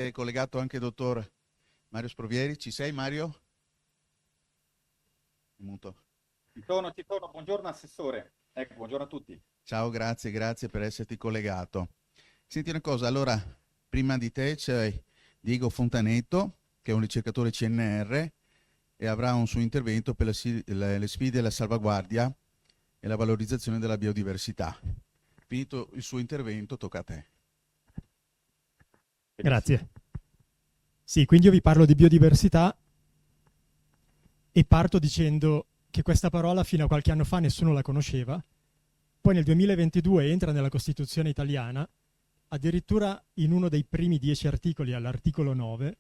È collegato anche il dottor Mario Sprovieri. Ci sei, Mario? È muto. Ci sono, buongiorno Assessore. Ecco, buongiorno a tutti. Ciao, grazie per esserti collegato. Senti una cosa, allora, prima di te c'è Diego Fontanetto, che è un ricercatore CNR e avrà un suo intervento per le sfide della salvaguardia e la valorizzazione della biodiversità. Finito il suo intervento, tocca a te. Benissimo. Grazie. Sì, quindi io vi parlo di biodiversità e parto dicendo che questa parola fino a qualche anno fa nessuno la conosceva, poi nel 2022 entra nella Costituzione italiana, addirittura in uno dei primi 10 articoli, all'articolo 9,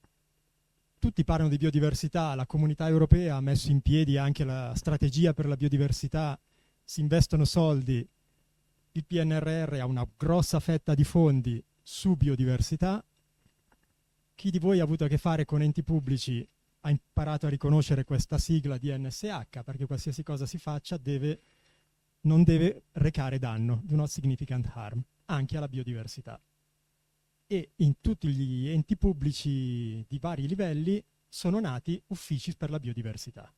tutti parlano di biodiversità, la Comunità Europea ha messo in piedi anche la strategia per la biodiversità, si investono soldi, il PNRR ha una grossa fetta di fondi su biodiversità. Chi di voi ha avuto a che fare con enti pubblici ha imparato a riconoscere questa sigla di NSH, perché qualsiasi cosa si faccia non deve recare danno, do not significant harm, anche alla biodiversità. E in tutti gli enti pubblici di vari livelli sono nati uffici per la biodiversità.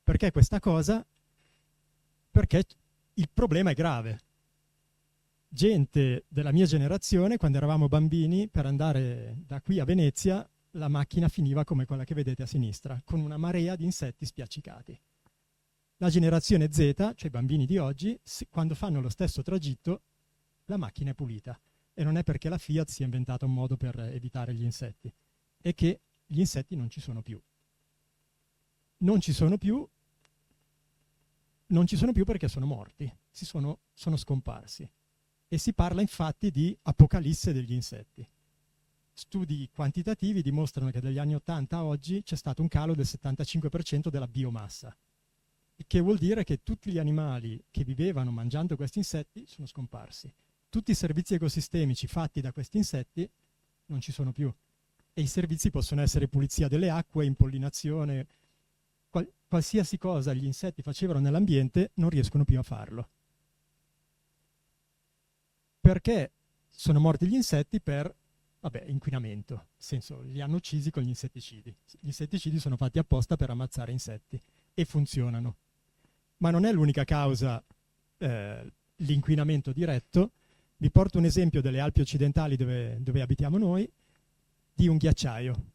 Perché questa cosa? Perché il problema è grave. Gente della mia generazione, quando eravamo bambini, per andare da qui a Venezia, la macchina finiva come quella che vedete a sinistra, con una marea di insetti spiaccicati. La generazione Z, cioè i bambini di oggi, quando fanno lo stesso tragitto, la macchina è pulita. E non è perché la Fiat si è inventata un modo per evitare gli insetti, è che gli insetti non ci sono più. Non ci sono più perché sono morti, sono scomparsi. E si parla infatti di apocalisse degli insetti. Studi quantitativi dimostrano che dagli anni 80 a oggi c'è stato un calo del 75% della biomassa, il che vuol dire che tutti gli animali che vivevano mangiando questi insetti sono scomparsi. Tutti i servizi ecosistemici fatti da questi insetti non ci sono più. E i servizi possono essere pulizia delle acque, impollinazione, qualsiasi cosa gli insetti facevano nell'ambiente non riescono più a farlo. Perché sono morti gli insetti? Per inquinamento, nel senso li hanno uccisi con gli insetticidi. Gli insetticidi sono fatti apposta per ammazzare insetti e funzionano. Ma non è l'unica causa l'inquinamento diretto. Vi porto un esempio delle Alpi occidentali dove abitiamo noi, di un ghiacciaio.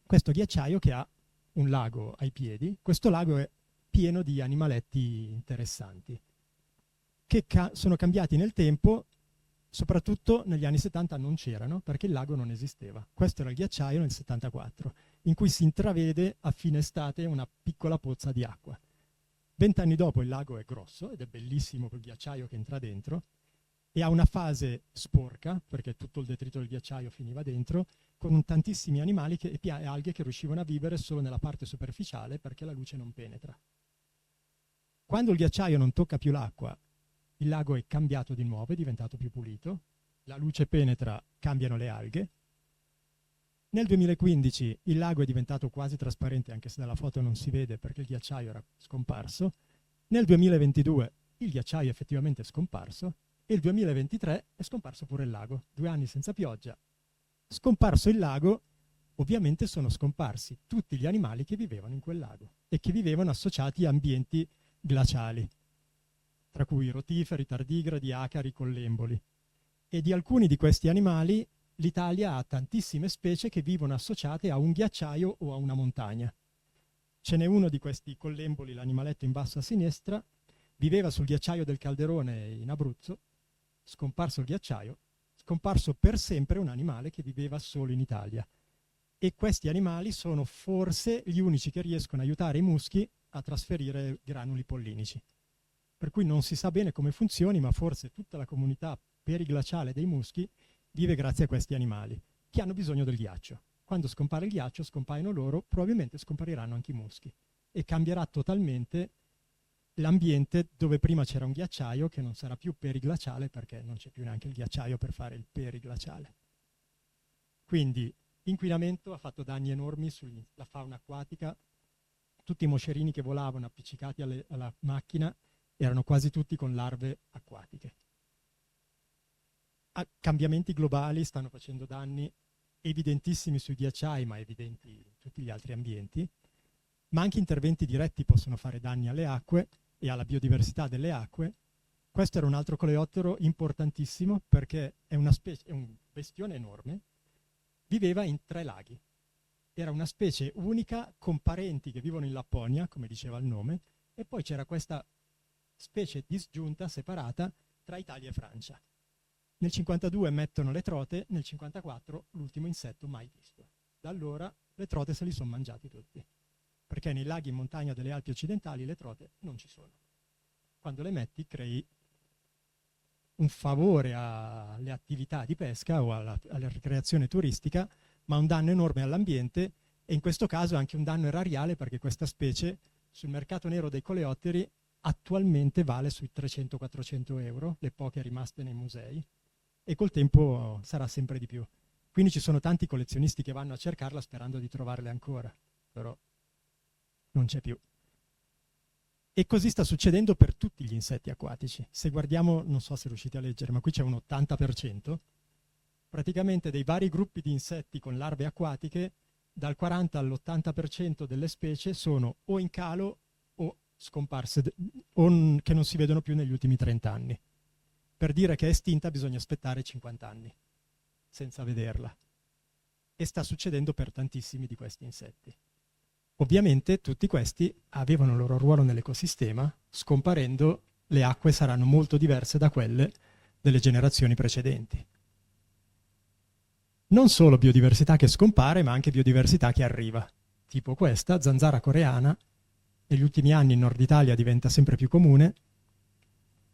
Questo ghiacciaio che ha un lago ai piedi, questo lago è pieno di animaletti interessanti che sono cambiati nel tempo. Soprattutto negli anni 70 non c'erano perché il lago non esisteva. Questo era il ghiacciaio nel 74, in cui si intravede a fine estate una piccola pozza di acqua. 20 anni dopo il lago è grosso ed è bellissimo quel ghiacciaio che entra dentro e ha una fase sporca, perché tutto il detrito del ghiacciaio finiva dentro, con tantissimi animali e alghe che riuscivano a vivere solo nella parte superficiale perché la luce non penetra. Quando il ghiacciaio non tocca più l'acqua, il lago è cambiato di nuovo, è diventato più pulito, la luce penetra, cambiano le alghe. Nel 2015 il lago è diventato quasi trasparente, anche se dalla foto non si vede perché il ghiacciaio era scomparso. Nel 2022 il ghiacciaio effettivamente è scomparso e il 2023 è scomparso pure il lago. 2 anni senza pioggia. Scomparso il lago, ovviamente sono scomparsi tutti gli animali che vivevano in quel lago e che vivevano associati a ambienti glaciali, tra cui rotiferi, tardigradi, acari, collemboli. E di alcuni di questi animali l'Italia ha tantissime specie che vivono associate a un ghiacciaio o a una montagna. Ce n'è uno di questi collemboli, l'animaletto in basso a sinistra, viveva sul ghiacciaio del Calderone in Abruzzo, scomparso il ghiacciaio, scomparso per sempre un animale che viveva solo in Italia. E questi animali sono forse gli unici che riescono a aiutare i muschi a trasferire granuli pollinici. Per cui non si sa bene come funzioni, ma forse tutta la comunità periglaciale dei muschi vive grazie a questi animali, che hanno bisogno del ghiaccio. Quando scompare il ghiaccio, scompaiono loro, probabilmente scompariranno anche i muschi. E cambierà totalmente l'ambiente dove prima c'era un ghiacciaio, che non sarà più periglaciale, perché non c'è più neanche il ghiacciaio per fare il periglaciale. Quindi l'inquinamento ha fatto danni enormi sulla fauna acquatica. Tutti i moscerini che volavano appiccicati alla macchina erano quasi tutti con larve acquatiche. Cambiamenti globali stanno facendo danni evidentissimi sui ghiacciai, ma evidenti in tutti gli altri ambienti, ma anche interventi diretti possono fare danni alle acque e alla biodiversità delle acque. Questo era un altro coleottero importantissimo perché è un bestione enorme, viveva in 3 laghi. Era una specie unica con parenti che vivono in Lapponia, come diceva il nome, e poi c'era questa specie disgiunta, separata, tra Italia e Francia. Nel 52 mettono le trote, nel 54 l'ultimo insetto mai visto. Da allora le trote se li sono mangiati tutti, perché nei laghi in montagna delle Alpi occidentali le trote non ci sono. Quando le metti crei un favore alle attività di pesca o alla ricreazione turistica, ma un danno enorme all'ambiente, e in questo caso anche un danno erariale, perché questa specie sul mercato nero dei coleotteri attualmente vale sui 300-400 euro, le poche rimaste nei musei, e col tempo sarà sempre di più. Quindi ci sono tanti collezionisti che vanno a cercarla sperando di trovarle ancora, però non c'è più. E così sta succedendo per tutti gli insetti acquatici. Se guardiamo, non so se riuscite a leggere, ma qui c'è un 80%, praticamente dei vari gruppi di insetti con larve acquatiche, dal 40 all'80% delle specie sono o in calo o scomparse, o che non si vedono più negli ultimi 30 anni. Per dire che è estinta bisogna aspettare 50 anni, senza vederla. E sta succedendo per tantissimi di questi insetti. Ovviamente tutti questi avevano il loro ruolo nell'ecosistema, scomparendo le acque saranno molto diverse da quelle delle generazioni precedenti. Non solo biodiversità che scompare, ma anche biodiversità che arriva. Tipo questa, zanzara coreana, negli ultimi anni in Nord Italia diventa sempre più comune,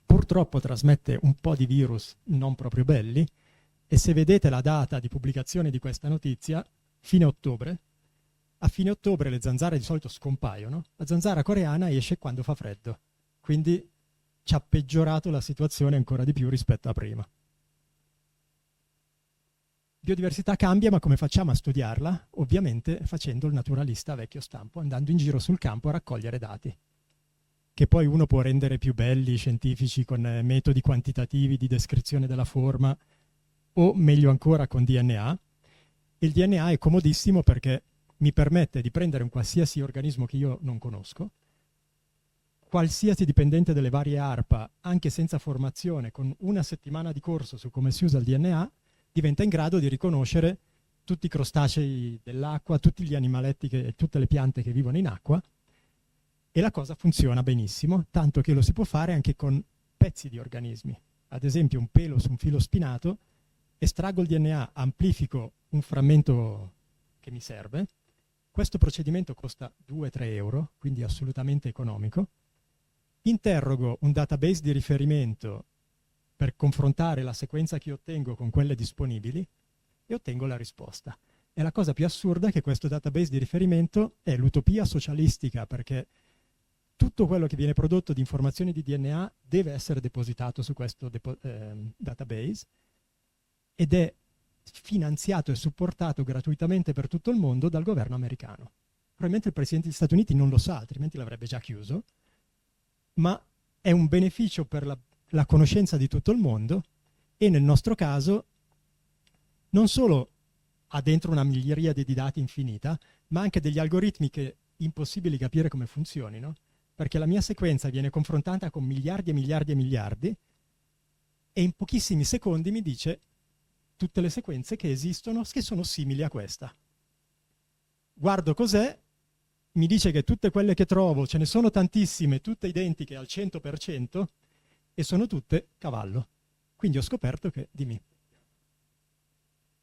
purtroppo trasmette un po' di virus non proprio belli, e se vedete la data di pubblicazione di questa notizia, fine ottobre, a fine ottobre le zanzare di solito scompaiono, la zanzara coreana esce quando fa freddo, quindi ci ha peggiorato la situazione ancora di più rispetto a prima. Biodiversità cambia, ma come facciamo a studiarla? Ovviamente facendo il naturalista a vecchio stampo, andando in giro sul campo a raccogliere dati, che poi uno può rendere più belli, scientifici, con metodi quantitativi di descrizione della forma, o meglio ancora con DNA. Il DNA è comodissimo perché mi permette di prendere un qualsiasi organismo che io non conosco, qualsiasi dipendente delle varie ARPA, anche senza formazione, con una settimana di corso su come si usa il DNA, diventa in grado di riconoscere tutti i crostacei dell'acqua, tutti gli animaletti e tutte le piante che vivono in acqua, e la cosa funziona benissimo, tanto che lo si può fare anche con pezzi di organismi. Ad esempio un pelo su un filo spinato, estraggo il DNA, amplifico un frammento che mi serve. Questo procedimento costa 2-3 euro, quindi assolutamente economico. Interrogo un database di riferimento per confrontare la sequenza che ottengo con quelle disponibili e ottengo la risposta. E la cosa più assurda è che questo database di riferimento è l'utopia socialistica, perché tutto quello che viene prodotto di informazioni di DNA deve essere depositato su questo database, ed è finanziato e supportato gratuitamente per tutto il mondo dal governo americano. Probabilmente il Presidente degli Stati Uniti non lo sa, altrimenti l'avrebbe già chiuso, ma è un beneficio per la conoscenza di tutto il mondo, e nel nostro caso non solo ha dentro una miriade di dati infinita, ma anche degli algoritmi che è impossibile capire come funzionino, perché la mia sequenza viene confrontata con miliardi e miliardi e miliardi, e in pochissimi secondi mi dice tutte le sequenze che esistono, che sono simili a questa. Guardo cos'è, mi dice che tutte quelle che trovo, ce ne sono tantissime, tutte identiche al 100%, e sono tutte cavallo. Quindi ho scoperto che dimmi.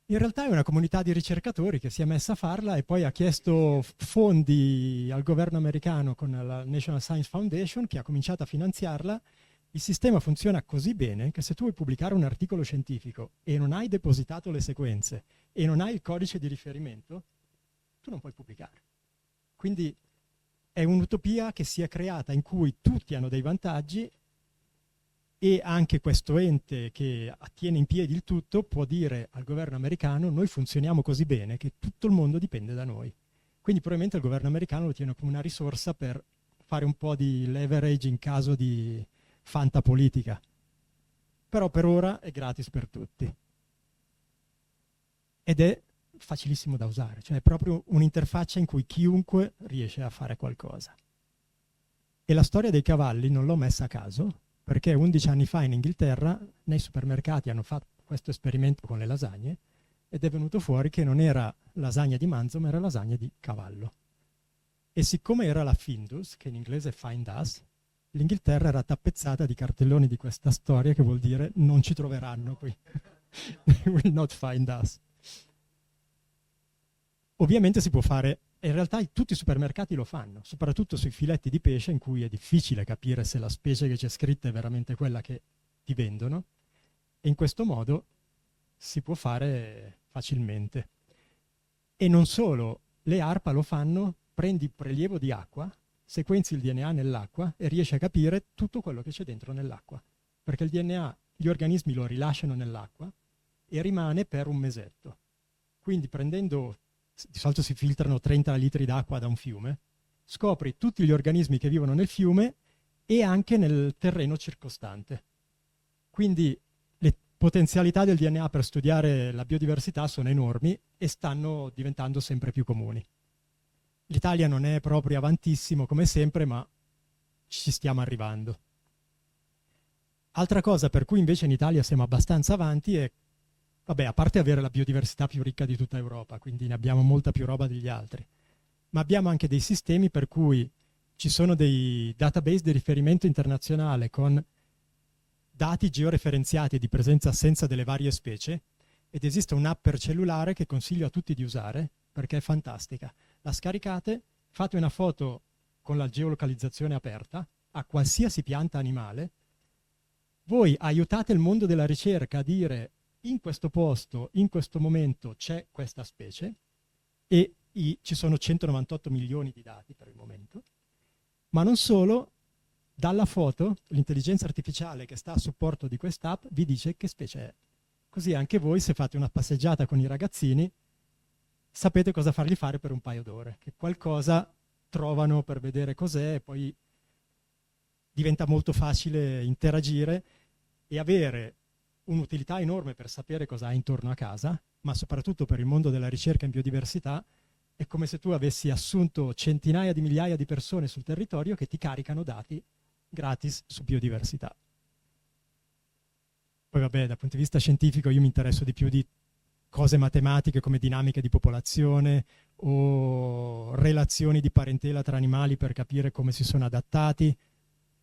In realtà è una comunità di ricercatori che si è messa a farla e poi ha chiesto fondi al governo americano con la National Science Foundation, che ha cominciato a finanziarla. Il sistema funziona così bene che se tu vuoi pubblicare un articolo scientifico e non hai depositato le sequenze e non hai il codice di riferimento, tu non puoi pubblicare. Quindi è un'utopia che si è creata in cui tutti hanno dei vantaggi, e anche questo ente che tiene in piedi il tutto può dire al governo americano: noi funzioniamo così bene che tutto il mondo dipende da noi. Quindi probabilmente il governo americano lo tiene come una risorsa per fare un po' di leverage in caso di fantapolitica. Però per ora è gratis per tutti. Ed è facilissimo da usare, cioè è proprio un'interfaccia in cui chiunque riesce a fare qualcosa. E la storia dei cavalli non l'ho messa a caso, perché 11 anni fa in Inghilterra nei supermercati hanno fatto questo esperimento con le lasagne ed è venuto fuori che non era lasagna di manzo, ma era lasagna di cavallo. E siccome era la Findus, che in inglese è Find Us, l'Inghilterra era tappezzata di cartelloni di questa storia che vuol dire non ci troveranno qui. They will not find us. Ovviamente si può fare, e in realtà tutti i supermercati lo fanno, soprattutto sui filetti di pesce in cui è difficile capire se la specie che c'è scritta è veramente quella che ti vendono, e in questo modo si può fare facilmente. E non solo, le ARPA lo fanno, prendi prelievo di acqua, sequenzi il DNA nell'acqua e riesci a capire tutto quello che c'è dentro nell'acqua, perché il DNA gli organismi lo rilasciano nell'acqua e rimane per un mesetto. Quindi prendendo, di solito si filtrano 30 litri d'acqua da un fiume, scopri tutti gli organismi che vivono nel fiume e anche nel terreno circostante. Quindi le potenzialità del DNA per studiare la biodiversità sono enormi e stanno diventando sempre più comuni. L'Italia non è proprio avantissimo come sempre, ma ci stiamo arrivando. Altra cosa per cui invece in Italia siamo abbastanza avanti è, vabbè, a parte avere la biodiversità più ricca di tutta Europa, quindi ne abbiamo molta più roba degli altri, ma abbiamo anche dei sistemi per cui ci sono dei database di riferimento internazionale con dati georeferenziati di presenza-assenza delle varie specie, ed esiste un'app per cellulare che consiglio a tutti di usare perché è fantastica. La scaricate, fate una foto con la geolocalizzazione aperta a qualsiasi pianta animale, voi aiutate il mondo della ricerca a dire in questo posto, in questo momento c'è questa specie e ci sono 198 milioni di dati per il momento, ma non solo, dalla foto l'intelligenza artificiale che sta a supporto di quest'app vi dice che specie è. Così anche voi, se fate una passeggiata con i ragazzini, sapete cosa fargli fare per un paio d'ore, che qualcosa trovano per vedere cos'è e poi diventa molto facile interagire e avere un'utilità enorme per sapere cosa hai intorno a casa, ma soprattutto per il mondo della ricerca in biodiversità. È come se tu avessi assunto centinaia di migliaia di persone sul territorio che ti caricano dati gratis su biodiversità. Poi vabbè, dal punto di vista scientifico io mi interesso di più di cose matematiche come dinamiche di popolazione o relazioni di parentela tra animali per capire come si sono adattati,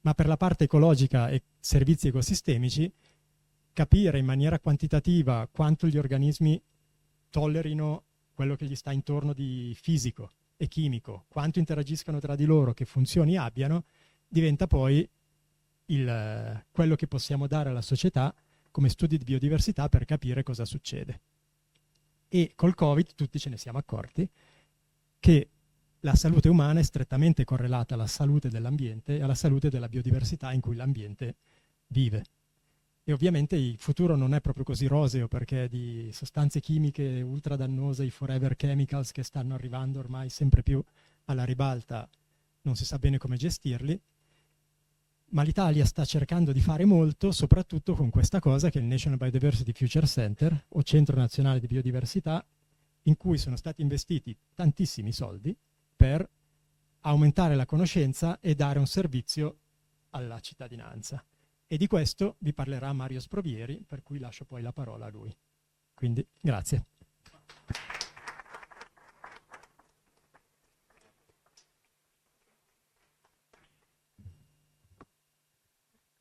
ma per la parte ecologica e servizi ecosistemici, capire in maniera quantitativa quanto gli organismi tollerino quello che gli sta intorno di fisico e chimico, quanto interagiscano tra di loro, che funzioni abbiano, diventa poi quello che possiamo dare alla società come studi di biodiversità per capire cosa succede. E col Covid tutti ce ne siamo accorti che la salute umana è strettamente correlata alla salute dell'ambiente e alla salute della biodiversità in cui l'ambiente vive. E ovviamente il futuro non è proprio così roseo, perché di sostanze chimiche ultra dannose, i forever chemicals che stanno arrivando ormai sempre più alla ribalta, non si sa bene come gestirli, ma l'Italia sta cercando di fare molto, soprattutto con questa cosa che è il National Biodiversity Future Center, o Centro Nazionale di Biodiversità, in cui sono stati investiti tantissimi soldi per aumentare la conoscenza e dare un servizio alla cittadinanza. E di questo vi parlerà Mario Sprovieri, per cui lascio poi la parola a lui. Quindi, grazie.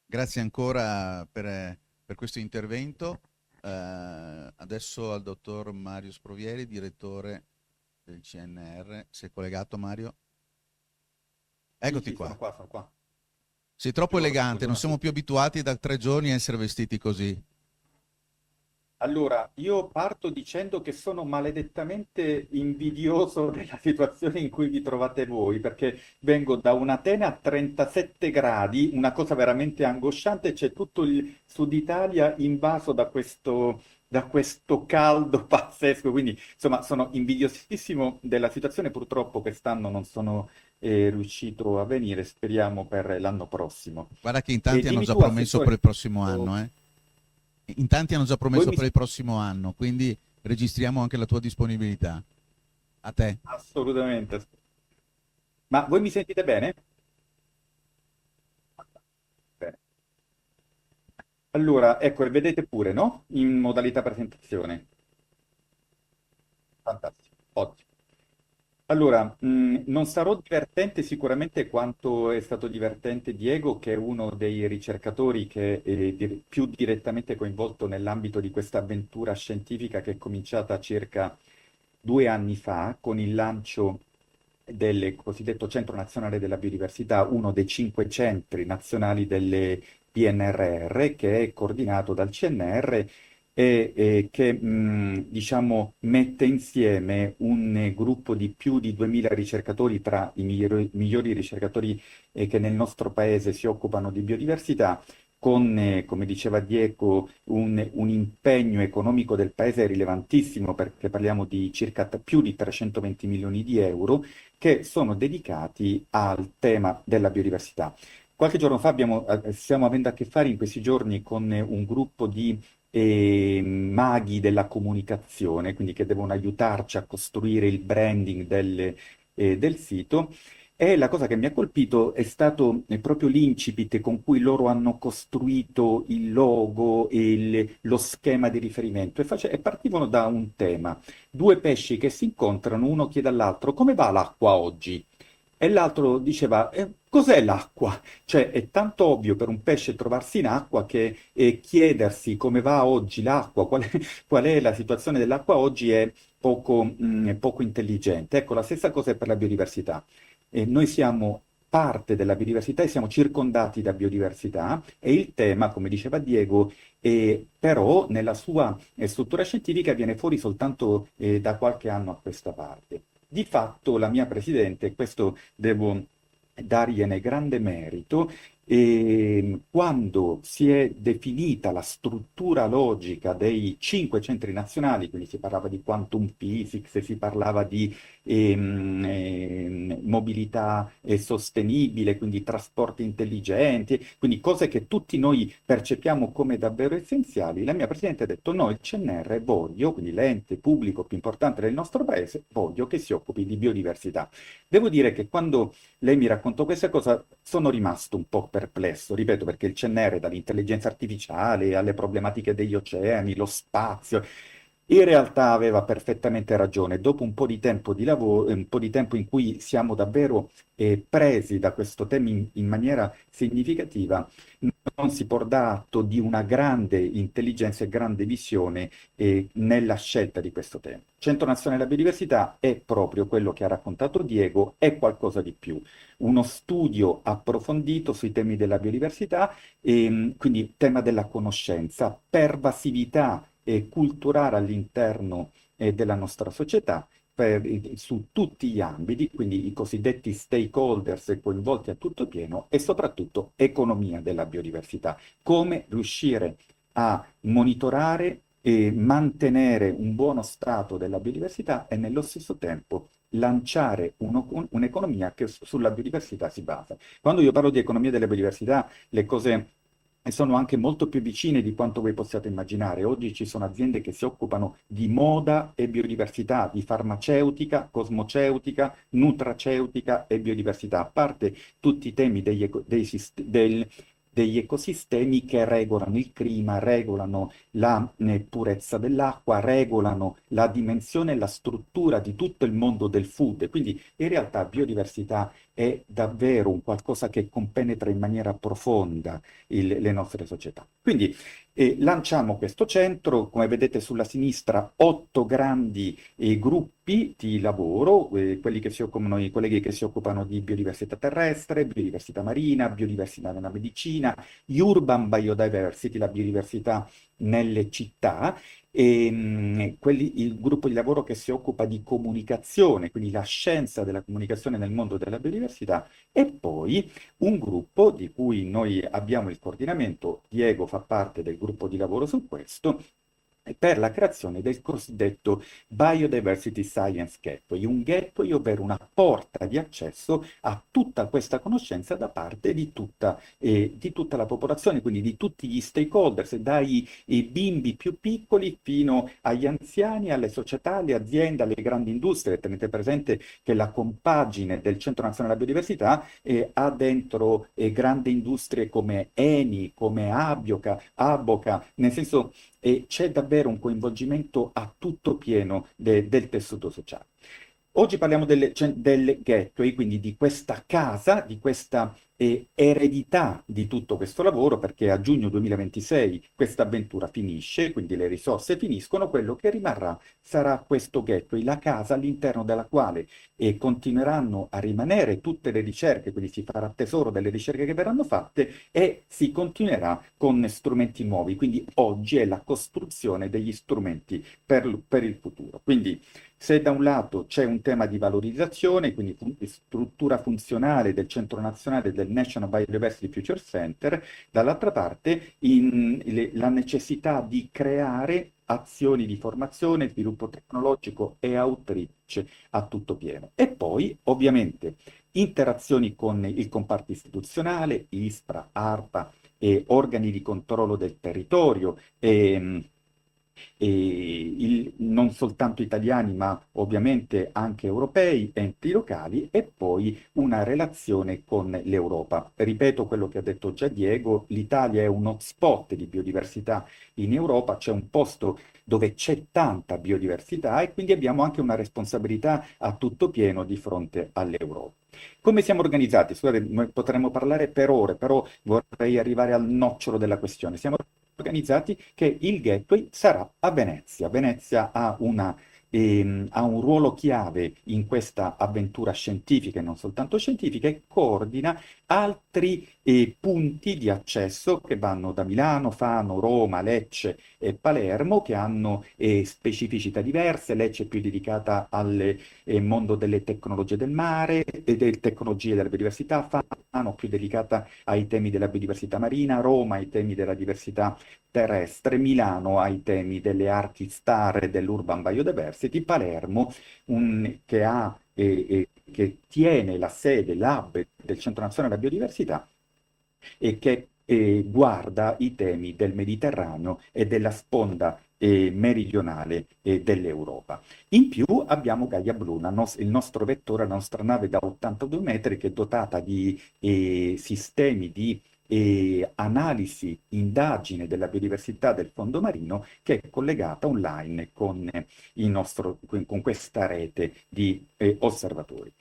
Grazie ancora per questo intervento. Adesso al dottor Mario Sprovieri, direttore del CNR. Sei collegato, Mario? Eccoti Sì, qua. Sono qua. Sei troppo elegante, non siamo più abituati da 3 giorni a essere vestiti così. Allora, io parto dicendo che sono maledettamente invidioso della situazione in cui vi trovate voi, perché vengo da un'Atene a 37 gradi, una cosa veramente angosciante, c'è tutto il Sud Italia invaso da questo caldo pazzesco, quindi insomma sono invidiosissimo della situazione, purtroppo quest'anno non sono riuscito a venire, speriamo per l'anno prossimo. Guarda che in tanti hanno dimmi già tu, promesso Assessore, per il prossimo anno, In tanti hanno già promesso per il prossimo anno, quindi registriamo anche la tua disponibilità. A te. Assolutamente. Ma voi mi sentite bene? Bene. Allora, ecco, e vedete pure, no? In modalità presentazione. Fantastico, ottimo. Allora, non sarò divertente sicuramente quanto è stato divertente Diego, che è uno dei ricercatori che è più direttamente coinvolto nell'ambito di questa avventura scientifica che è cominciata circa 2 anni fa con il lancio del cosiddetto Centro Nazionale della Biodiversità, uno dei 5 centri nazionali delle PNRR, che è coordinato dal CNR e che diciamo, mette insieme un gruppo di più di 2000 ricercatori tra i migliori ricercatori che nel nostro paese si occupano di biodiversità, con, come diceva Diego, un impegno economico del paese rilevantissimo, perché parliamo di circa più di 320 milioni di euro che sono dedicati al tema della biodiversità. Qualche giorno fa stiamo avendo a che fare in questi giorni con un gruppo di maghi della comunicazione, quindi che devono aiutarci a costruire il branding del sito. E la cosa che mi ha colpito è stato proprio l'incipit con cui loro hanno costruito il logo e lo schema di riferimento e partivano da un tema. Due pesci che si incontrano, uno chiede all'altro come va l'acqua oggi? E l'altro diceva, cos'è l'acqua? Cioè è tanto ovvio per un pesce trovarsi in acqua che chiedersi come va oggi l'acqua, qual è la situazione dell'acqua oggi è poco intelligente. Ecco, la stessa cosa è per la biodiversità. Noi siamo parte della biodiversità e siamo circondati da biodiversità e il tema, come diceva Diego, però nella sua struttura scientifica viene fuori soltanto da qualche anno a questa parte. Di fatto la mia presidente, questo devo dargliene grande merito, quando si è definita la struttura logica dei 5 centri nazionali, quindi si parlava di quantum physics, si parlava di mobilità sostenibile, quindi trasporti intelligenti, quindi cose che tutti noi percepiamo come davvero essenziali, la mia Presidente ha detto no, il CNR voglio, quindi l'ente pubblico più importante del nostro paese, voglio che si occupi di biodiversità. Devo dire che quando lei mi raccontò questa cosa sono rimasto un po' perplesso, ripeto, perché il CNR dall'intelligenza artificiale alle problematiche degli oceani, lo spazio, in realtà aveva perfettamente ragione. Dopo un po' di tempo di lavoro, un po' di tempo in cui siamo davvero presi da questo tema in maniera significativa, non si può dare atto di una grande intelligenza e grande visione nella scelta di questo tema. Centro Nazionale della Biodiversità è proprio quello che ha raccontato Diego, è qualcosa di più, uno studio approfondito sui temi della biodiversità, quindi tema della conoscenza, pervasività culturale all'interno della nostra società su tutti gli ambiti, quindi i cosiddetti stakeholders coinvolti a tutto pieno e soprattutto economia della biodiversità. Come riuscire a monitorare e mantenere un buono stato della biodiversità e nello stesso tempo lanciare un'economia che sulla biodiversità si basa. Quando io parlo di economia della biodiversità, le cose sono anche molto più vicine di quanto voi possiate immaginare. Oggi ci sono aziende che si occupano di moda e biodiversità, di farmaceutica, cosmoceutica, nutraceutica e biodiversità, a parte tutti i temi degli ecosistemi che regolano il clima, regolano la purezza dell'acqua, regolano la dimensione e la struttura di tutto il mondo del food. Quindi in realtà biodiversità è davvero un qualcosa che compenetra in maniera profonda le nostre società. Quindi lanciamo questo centro, come vedete sulla sinistra, 8 grandi gruppi di lavoro, quelli che si occupano, i colleghi che si occupano di biodiversità terrestre, biodiversità marina, biodiversità nella medicina, urban biodiversity, la biodiversità nelle città, e il gruppo di lavoro che si occupa di comunicazione, quindi la scienza della comunicazione nel mondo della biodiversità, e poi un gruppo di cui noi abbiamo il coordinamento, Diego fa parte del gruppo di lavoro su questo, per la creazione del cosiddetto Biodiversity Science Gateway, un gateway, ovvero una porta di accesso a tutta questa conoscenza da parte di tutta la popolazione, quindi di tutti gli stakeholders, dai bimbi più piccoli fino agli anziani, alle società, alle aziende, alle grandi industrie. Tenete presente che la compagine del Centro Nazionale della Biodiversità ha dentro grandi industrie come Eni, come Aboca, nel senso c'è davvero un coinvolgimento a tutto pieno del tessuto sociale. Oggi parliamo del gateway, quindi di questa casa, di questa eredità di tutto questo lavoro, perché a giugno 2026 questa avventura finisce, quindi le risorse finiscono, quello che rimarrà sarà questo gateway, la casa all'interno della quale continueranno a rimanere tutte le ricerche, quindi si farà tesoro delle ricerche che verranno fatte e si continuerà con strumenti nuovi, quindi oggi è la costruzione degli strumenti per il futuro. Quindi se da un lato c'è un tema di valorizzazione, quindi struttura funzionale del Centro Nazionale del National Biodiversity Future Center, dall'altra parte la necessità di creare azioni di formazione, sviluppo tecnologico e outreach a tutto pieno. E poi, ovviamente, interazioni con il comparto istituzionale, ISPRA, ARPA e organi di controllo del territorio non soltanto italiani, ma ovviamente anche europei, enti locali, e poi una relazione con l'Europa. Ripeto quello che ha detto già Diego, l'Italia è un hotspot di biodiversità in Europa, c'è un posto dove c'è tanta biodiversità e quindi abbiamo anche una responsabilità a tutto pieno di fronte all'Europa. Come siamo organizzati? Scusate, noi potremmo parlare per ore, però vorrei arrivare al nocciolo della questione. Siamo organizzati che il gateway sarà a Venezia. Venezia ha un ruolo chiave in questa avventura scientifica e non soltanto scientifica e coordina altri punti di accesso che vanno da Milano, Fano, Roma, Lecce e Palermo, che hanno specificità diverse. Lecce è più dedicata al mondo delle tecnologie del mare e delle tecnologie della biodiversità, Fano più dedicata ai temi della biodiversità marina, Roma ai temi della diversità terrestre, Milano ai temi delle arti star e dell'urban biodiversity, Palermo che tiene la sede, l'hub del Centro Nazionale della Biodiversità e che guarda i temi del Mediterraneo e della sponda meridionale dell'Europa. In più abbiamo Gaia Blu, il nostro vettore, la nostra nave da 82 metri che è dotata di sistemi di analisi, indagine della biodiversità del fondo marino, che è collegata online con questa rete di osservatori.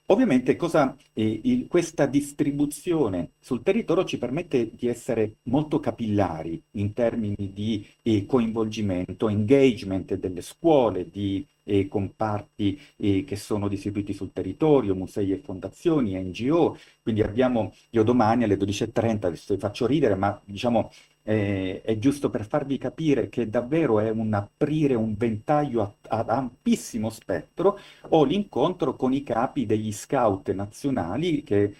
Ovviamente questa distribuzione sul territorio ci permette di essere molto capillari in termini di coinvolgimento, engagement delle scuole, di comparti che sono distribuiti sul territorio, musei e fondazioni, NGO. Quindi io domani alle 12:30, adesso vi faccio ridere, ma diciamo è giusto per farvi capire che davvero è un aprire un ventaglio ad ampissimo spettro. Ho l'incontro con i capi degli scout nazionali che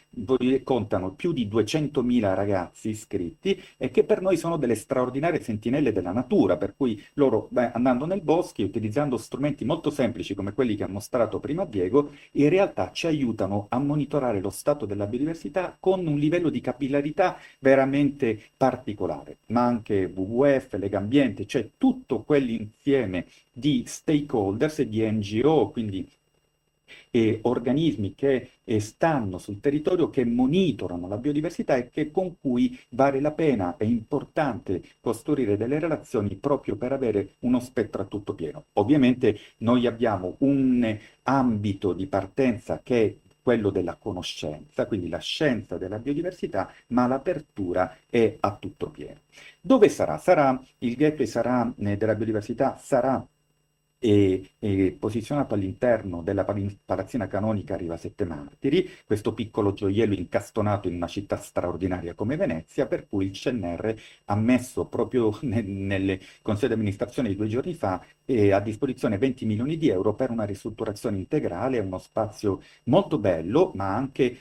contano più di 200.000 ragazzi iscritti e che per noi sono delle straordinarie sentinelle della natura, per cui loro, andando nel bosco e utilizzando strumenti molto semplici come quelli che ha mostrato prima Diego, in realtà ci aiutano a monitorare lo stato della biodiversità con un livello di capillarità veramente particolare. Ma anche WWF, Legambiente, cioè tutto quell'insieme di stakeholders e di NGO, quindi organismi che stanno sul territorio, che monitorano la biodiversità e con cui vale la pena, è importante costruire delle relazioni proprio per avere uno spettro a tutto pieno. Ovviamente noi abbiamo un ambito di partenza che è quello della conoscenza, quindi la scienza della biodiversità, ma l'apertura è a tutto pieno. Dove sarà? Il gateway della biodiversità sarà posizionato all'interno della palazzina canonica Riva Sette Martiri, questo piccolo gioiello incastonato in una città straordinaria come Venezia, per cui il CNR ha messo proprio nel Consiglio di amministrazione di 2 giorni fa a disposizione 20 milioni di euro per una ristrutturazione integrale, uno spazio molto bello, ma anche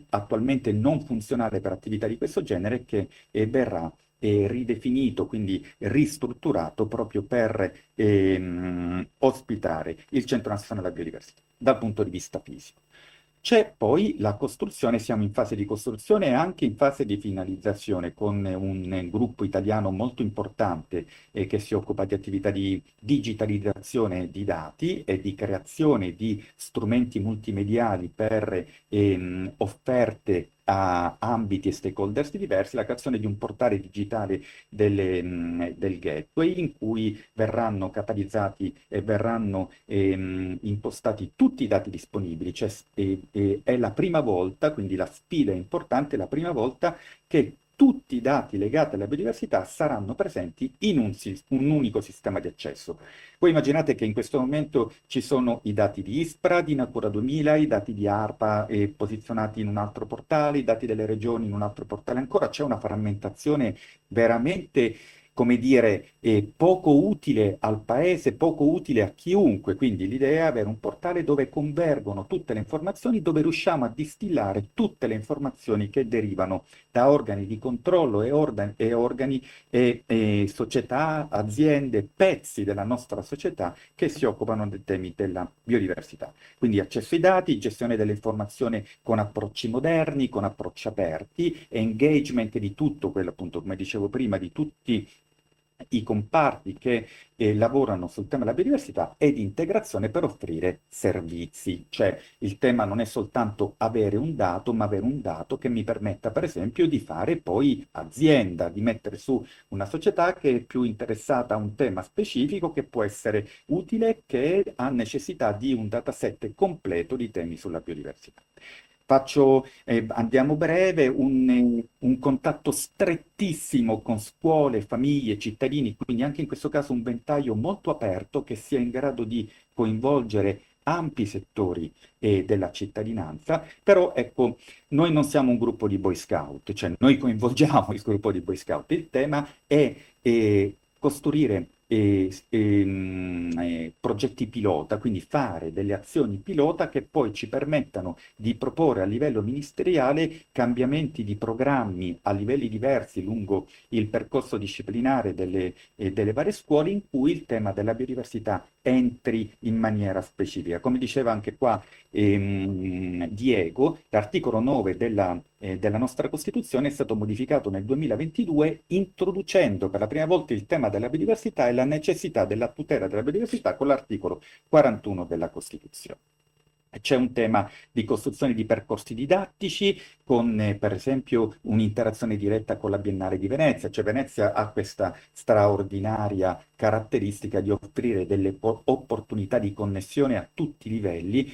attualmente non funzionale per attività di questo genere, che verrà ridefinito, quindi ristrutturato proprio per ospitare il Centro Nazionale della Biodiversità dal punto di vista fisico. C'è poi la costruzione, siamo in fase di costruzione e anche in fase di finalizzazione con un gruppo italiano molto importante che si occupa di attività di digitalizzazione di dati e di creazione di strumenti multimediali per offerte a ambiti e stakeholders diversi, la creazione di un portale digitale del gateway in cui verranno catalizzati e verranno impostati tutti i dati disponibili. Cioè, è la prima volta, quindi la sfida è importante, è la prima volta che tutti i dati legati alla biodiversità saranno presenti in un unico sistema di accesso. Voi immaginate che in questo momento ci sono i dati di ISPRA, di Natura 2000, i dati di ARPA posizionati in un altro portale, i dati delle regioni in un altro portale ancora, c'è una frammentazione veramente, come dire, poco utile al paese, poco utile a chiunque. Quindi l'idea è avere un portale dove convergono tutte le informazioni, dove riusciamo a distillare tutte le informazioni che derivano da organi di controllo e organi e società, aziende, pezzi della nostra società che si occupano dei temi della biodiversità. Quindi accesso ai dati, gestione dell'informazione con approcci moderni, con approcci aperti, engagement di tutto quello, appunto, come dicevo prima, di tutti i comparti che lavorano sul tema della biodiversità e di integrazione per offrire servizi. Cioè il tema non è soltanto avere un dato, ma avere un dato che mi permetta, per esempio, di fare poi azienda, di mettere su una società che è più interessata a un tema specifico che può essere utile, che ha necessità di un dataset completo di temi sulla biodiversità. Andiamo breve, un contatto strettissimo con scuole, famiglie, cittadini, quindi anche in questo caso un ventaglio molto aperto che sia in grado di coinvolgere ampi settori della cittadinanza, però ecco, noi non siamo un gruppo di Boy Scout, cioè noi coinvolgiamo il gruppo di Boy Scout, il tema è costruire progetti pilota, quindi fare delle azioni pilota che poi ci permettano di proporre a livello ministeriale cambiamenti di programmi a livelli diversi lungo il percorso disciplinare delle varie scuole in cui il tema della biodiversità entri in maniera specifica. Come diceva anche qua Diego, l'articolo 9 della nostra Costituzione è stato modificato nel 2022 introducendo per la prima volta il tema della biodiversità e la necessità della tutela della biodiversità con l'articolo 41 della Costituzione. C'è un tema di costruzione di percorsi didattici con, per esempio, un'interazione diretta con la Biennale di Venezia. Cioè Venezia ha questa straordinaria caratteristica di offrire delle opportunità di connessione a tutti i livelli,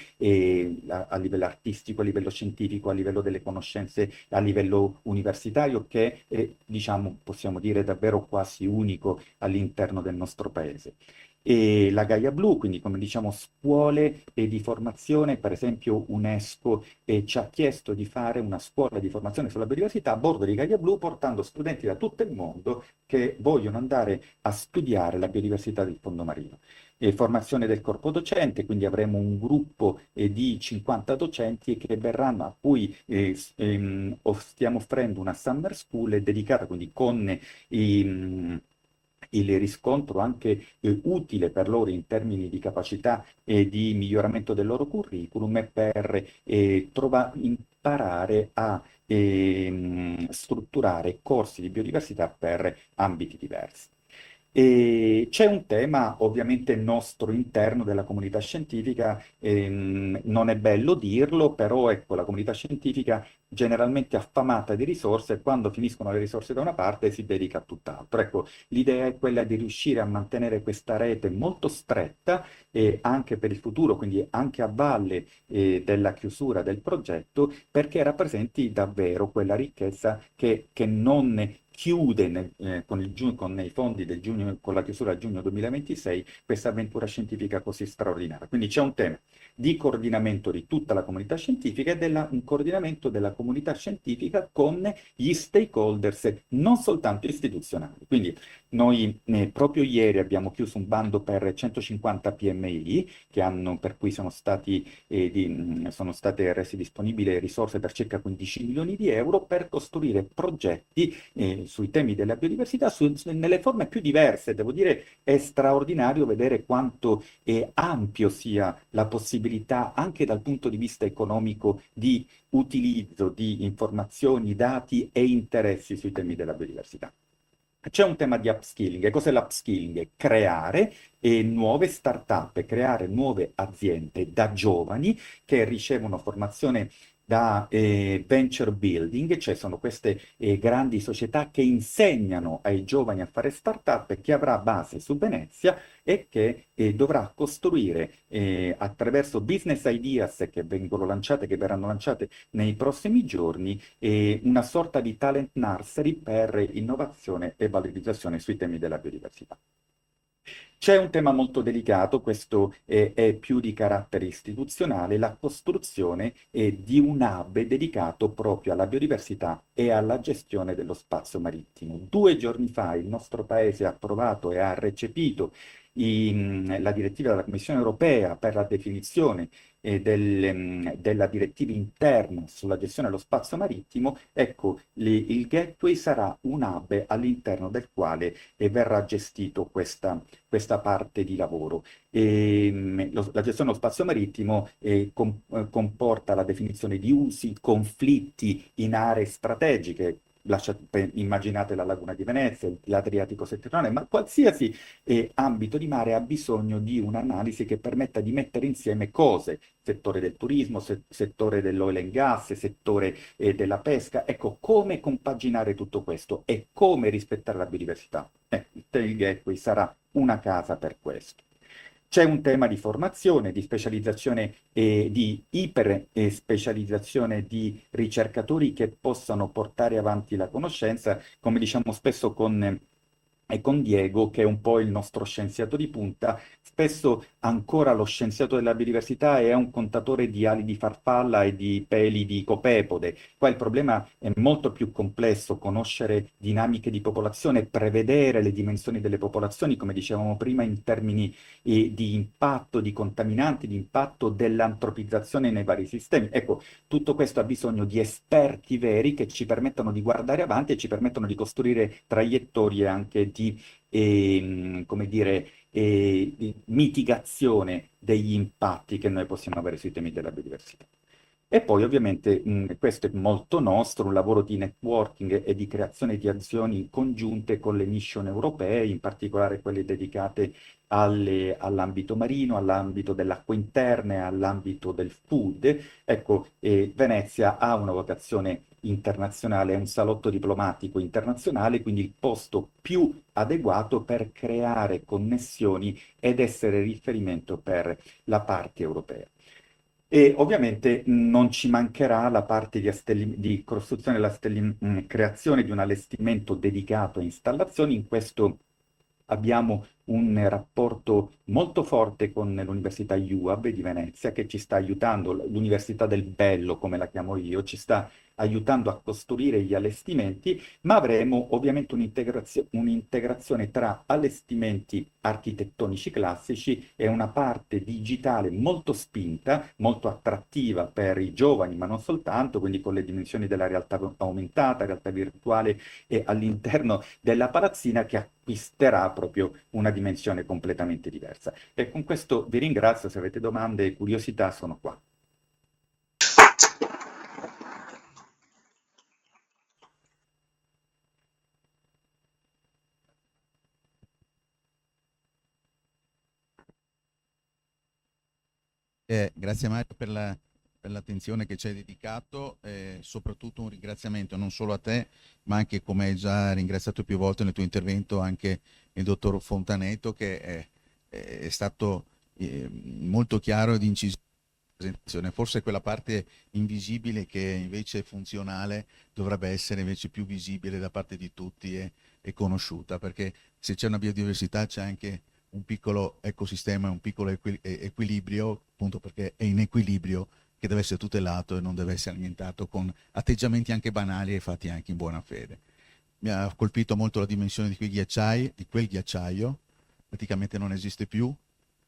a livello artistico, a livello scientifico, a livello delle conoscenze, a livello universitario, che è, diciamo, possiamo dire, davvero quasi unico all'interno del nostro paese. E la Gaia Blu, quindi come diciamo scuole di formazione, per esempio UNESCO ci ha chiesto di fare una scuola di formazione sulla biodiversità a bordo di Gaia Blu, portando studenti da tutto il mondo che vogliono andare a studiare la biodiversità del fondo marino. Formazione del corpo docente, quindi avremo un gruppo di 50 docenti che verranno, a cui stiamo offrendo una summer school dedicata, quindi con il riscontro anche utile per loro in termini di capacità e di miglioramento del loro curriculum e per imparare a strutturare corsi di biodiversità per ambiti diversi. E c'è un tema ovviamente nostro interno della comunità scientifica, non è bello dirlo, però ecco, la comunità scientifica generalmente affamata di risorse e quando finiscono le risorse da una parte si dedica a tutt'altro. Ecco, l'idea è quella di riuscire a mantenere questa rete molto stretta anche per il futuro, quindi anche a valle della chiusura del progetto, perché rappresenti davvero quella ricchezza che non chiude con i fondi del giugno, con la chiusura a giugno 2026, questa avventura scientifica così straordinaria. Quindi c'è un tema di coordinamento di tutta la comunità scientifica e un coordinamento della comunità scientifica con gli stakeholders, non soltanto istituzionali. Quindi noi proprio ieri abbiamo chiuso un bando per 150 PMI per cui sono state rese disponibili risorse per circa 15 milioni di euro per costruire progetti sui temi della biodiversità nelle forme più diverse. Devo dire, è straordinario vedere quanto ampio sia la possibilità, anche dal punto di vista economico, di utilizzo di informazioni, dati e interessi sui temi della biodiversità. C'è un tema di upskilling. E cos'è l'upskilling? Creare nuove start-up, creare nuove aziende da giovani che ricevono formazione da venture building, cioè sono queste grandi società che insegnano ai giovani a fare start-up e che avrà base su Venezia e che dovrà costruire attraverso business ideas che vengono lanciate, che verranno lanciate nei prossimi giorni, una sorta di talent nursery per innovazione e valorizzazione sui temi della biodiversità. C'è un tema molto delicato, questo è più di carattere istituzionale, la costruzione di un hub dedicato proprio alla biodiversità e alla gestione dello spazio marittimo. 2 giorni fa il nostro paese ha approvato e ha recepito la direttiva della Commissione europea per la definizione della direttiva interna sulla gestione dello spazio marittimo. Ecco, il Gateway sarà un hub all'interno del quale verrà gestito questa parte di lavoro. La gestione dello spazio marittimo comporta la definizione di usi, conflitti in aree strategiche. Immaginate la Laguna di Venezia, l'Adriatico settentrionale, ma qualsiasi ambito di mare ha bisogno di un'analisi che permetta di mettere insieme cose, settore del turismo, settore dell'oil and gas, settore della pesca. Ecco, come compaginare tutto questo e come rispettare la biodiversità. Il Gateway sarà una casa per questo. C'è un tema di formazione, di specializzazione e di iper specializzazione di ricercatori che possano portare avanti la conoscenza, come diciamo spesso con Diego, che è un po' il nostro scienziato di punta. Spesso ancora lo scienziato della biodiversità è un contatore di ali di farfalla e di peli di copepode. Qua il problema è molto più complesso: conoscere dinamiche di popolazione, prevedere le dimensioni delle popolazioni, come dicevamo prima, in termini di impatto di contaminanti, di impatto dell'antropizzazione nei vari sistemi. Ecco, tutto questo ha bisogno di esperti veri che ci permettano di guardare avanti e ci permettono di costruire traiettorie anche come dire, di mitigazione degli impatti che noi possiamo avere sui temi della biodiversità. E poi ovviamente questo è molto nostro, un lavoro di networking e di creazione di azioni congiunte con le mission europee, in particolare quelle dedicate all'ambito marino, all'ambito dell'acqua interna e all'ambito del food. Ecco, Venezia ha una vocazione internazionale, è un salotto diplomatico internazionale, quindi il posto più adeguato per creare connessioni ed essere riferimento per la parte europea. E ovviamente non ci mancherà la parte di costruzione e creazione di un allestimento dedicato a installazioni. In questo abbiamo un rapporto molto forte con l'Università UAB di Venezia, che ci sta aiutando, l'Università del Bello, come la chiamo io, ci sta aiutando a costruire gli allestimenti, ma avremo ovviamente un'integrazione tra allestimenti architettonici classici e una parte digitale molto spinta, molto attrattiva per i giovani, ma non soltanto, quindi con le dimensioni della realtà aumentata, realtà virtuale, e all'interno della palazzina, che acquisterà proprio una dimensione completamente diversa. E con questo vi ringrazio. Se avete domande e curiosità, sono qua. Grazie Mario per l'attenzione che ci hai dedicato, soprattutto un ringraziamento non solo a te, ma anche, come hai già ringraziato più volte nel tuo intervento, anche il dottor Fontanetto, che è stato molto chiaro ed incisivo nella presentazione. Forse quella parte invisibile che invece è funzionale dovrebbe essere invece più visibile da parte di tutti e conosciuta, perché se c'è una biodiversità c'è anche un piccolo ecosistema, un piccolo equilibrio, appunto perché è in equilibrio, che deve essere tutelato e non deve essere annientato con atteggiamenti anche banali e fatti anche in buona fede. Mi ha colpito molto la dimensione di quei ghiacciai, di quel ghiacciaio, praticamente non esiste più,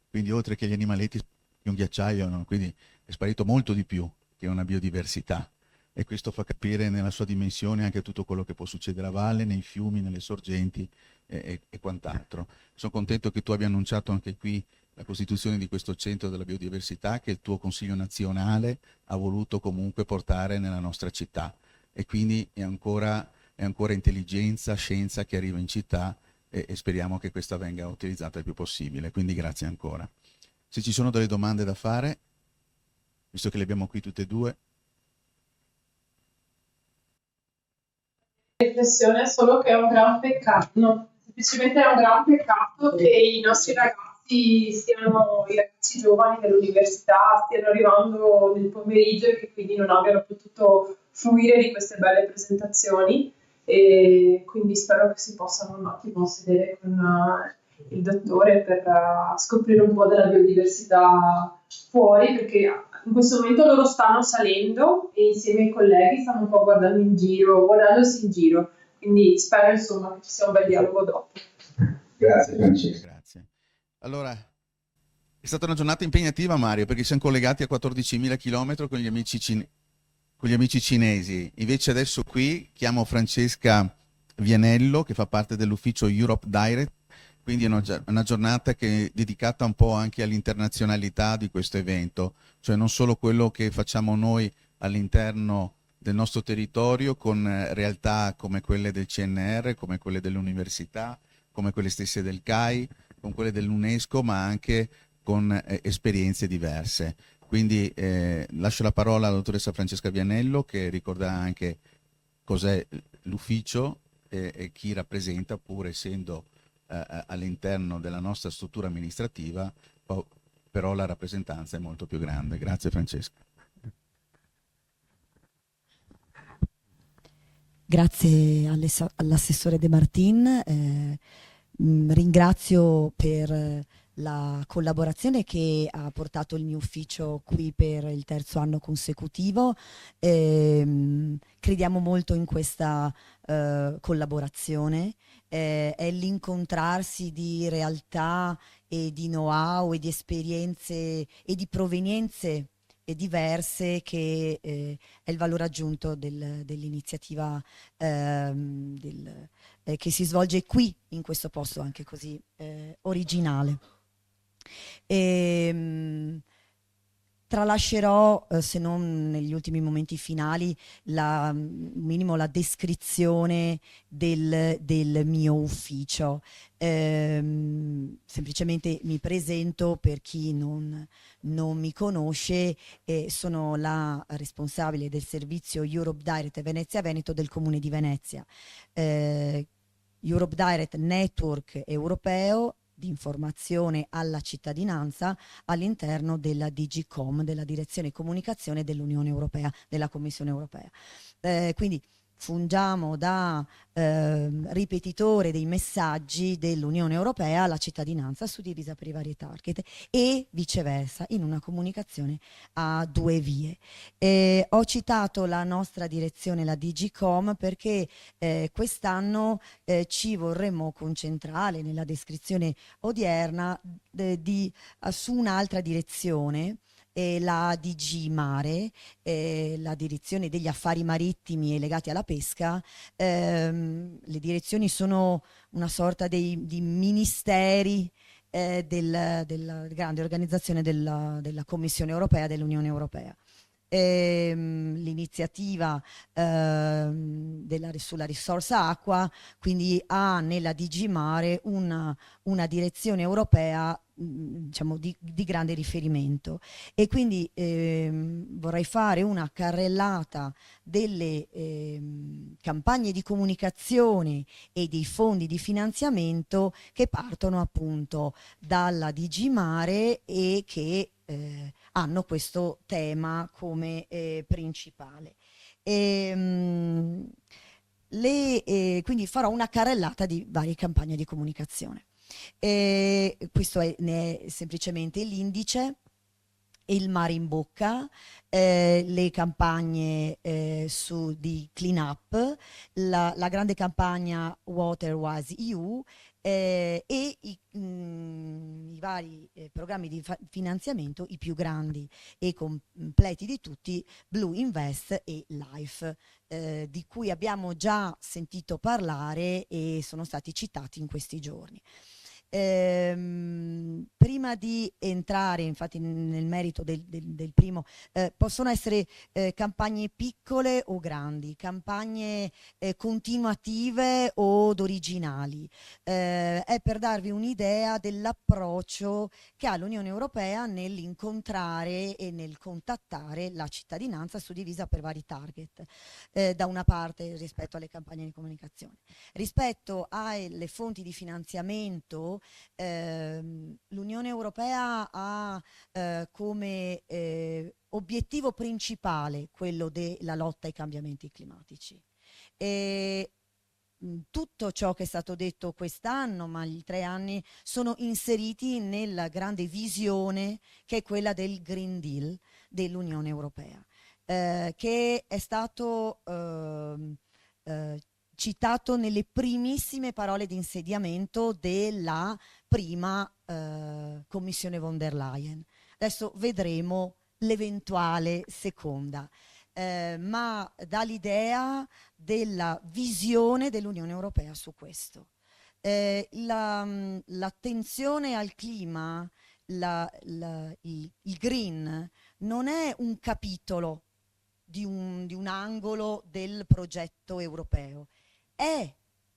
quindi oltre che gli animaletti, un ghiacciaio, no? Quindi è sparito molto di più che una biodiversità. e questo fa capire nella sua dimensione anche tutto quello che può succedere a valle, nei fiumi, nelle sorgenti e quant'altro. Sono contento che tu abbia annunciato anche qui la costituzione di questo centro della biodiversità che il tuo Consiglio nazionale ha voluto comunque portare nella nostra città, e quindi è ancora intelligenza, scienza che arriva in città, e speriamo che questa venga utilizzata il più possibile, quindi grazie ancora. Se ci sono delle domande da fare, visto che le abbiamo qui tutte e due. Riflessione solo che è un gran peccato, no, semplicemente è un gran peccato che i nostri ragazzi i ragazzi giovani dell'università stiano arrivando nel pomeriggio e che quindi non abbiano potuto fruire di queste belle presentazioni, e quindi spero che si possano un attimo sedere con il dottore per scoprire un po' della biodiversità fuori, perché in questo momento loro stanno salendo e insieme ai colleghi stanno un po' guardandosi in giro, quindi spero insomma che ci sia un bel dialogo dopo. Grazie Francesca. Grazie. Allora, è stata una giornata impegnativa, Mario, perché siamo collegati a 14.000 km con gli amici cinesi. Invece adesso qui chiamo Francesca Vianello, che fa parte dell'ufficio Europe Direct, quindi è una giornata che è dedicata un po' anche all'internazionalità di questo evento, cioè non solo quello che facciamo noi all'interno del nostro territorio con realtà come quelle del CNR, come quelle dell'università, come quelle stesse del CAI, con quelle dell'UNESCO, ma anche con esperienze diverse. Quindi lascio la parola alla dottoressa Francesca Vianello, che ricorda anche cos'è l'ufficio e chi rappresenta, pur essendo all'interno della nostra struttura amministrativa, però la rappresentanza è molto più grande. Grazie Francesca. Grazie all'assessore De Martin, ringrazio per la collaborazione che ha portato il mio ufficio qui per il terzo anno consecutivo. Crediamo molto in questa collaborazione, è l'incontrarsi di realtà e di know-how e di esperienze e di provenienze diverse che è il valore aggiunto dell'iniziativa che si svolge qui in questo posto anche così originale. Tralascerò, se non negli ultimi momenti finali, minimo la descrizione del mio ufficio. Semplicemente mi presento per chi non mi conosce, sono la responsabile del servizio Europe Direct Venezia Veneto del Comune di Venezia. Europe Direct Network europeo di informazione alla cittadinanza all'interno della DGCOM, della Direzione Comunicazione dell'Unione Europea, della Commissione Europea. Quindi fungiamo da ripetitore dei messaggi dell'Unione Europea alla cittadinanza suddivisa per i vari target e viceversa in una comunicazione a due vie. Ho citato la nostra direzione, la DGCOM, perché quest'anno ci vorremmo concentrare nella descrizione odierna su un'altra direzione, la DG Mare, la direzione degli affari marittimi e legati alla pesca. Le direzioni sono una sorta di ministeri della grande organizzazione della Commissione Europea, dell'Unione Europea. L'iniziativa sulla risorsa acqua quindi ha nella DG Mare una direzione europea diciamo di grande riferimento, e quindi vorrei fare una carrellata delle campagne di comunicazione e dei fondi di finanziamento che partono appunto dalla DG Mare e che hanno questo tema come principale. Quindi farò una carrellata di varie campagne di comunicazione. Questo ne è semplicemente l'indice. Il mare in bocca, le campagne di clean up, la grande campagna Water Wise EU, e i vari programmi di finanziamento, i più grandi e completi di tutti, Blue Invest e Life, di cui abbiamo già sentito parlare e sono stati citati in questi giorni. Prima di entrare infatti nel merito del primo, possono essere campagne piccole o grandi, campagne continuative o originali. È per darvi un'idea dell'approccio che ha l'Unione Europea nell'incontrare e nel contattare la cittadinanza, suddivisa per vari target. Da una parte rispetto alle campagne di comunicazione. Rispetto alle fonti di finanziamento, l'Unione Europea ha come obiettivo principale quello della lotta ai cambiamenti climatici. E tutto ciò che è stato detto quest'anno, ma gli 3 anni, sono inseriti nella grande visione che è quella del Green Deal dell'Unione Europea, che è stato citato nelle primissime parole di insediamento della prima Commissione von der Leyen. Adesso vedremo l'eventuale seconda, ma dà l'idea della visione dell'Unione Europea su questo. L'attenzione al clima, il green, non è un capitolo di un angolo del progetto europeo, è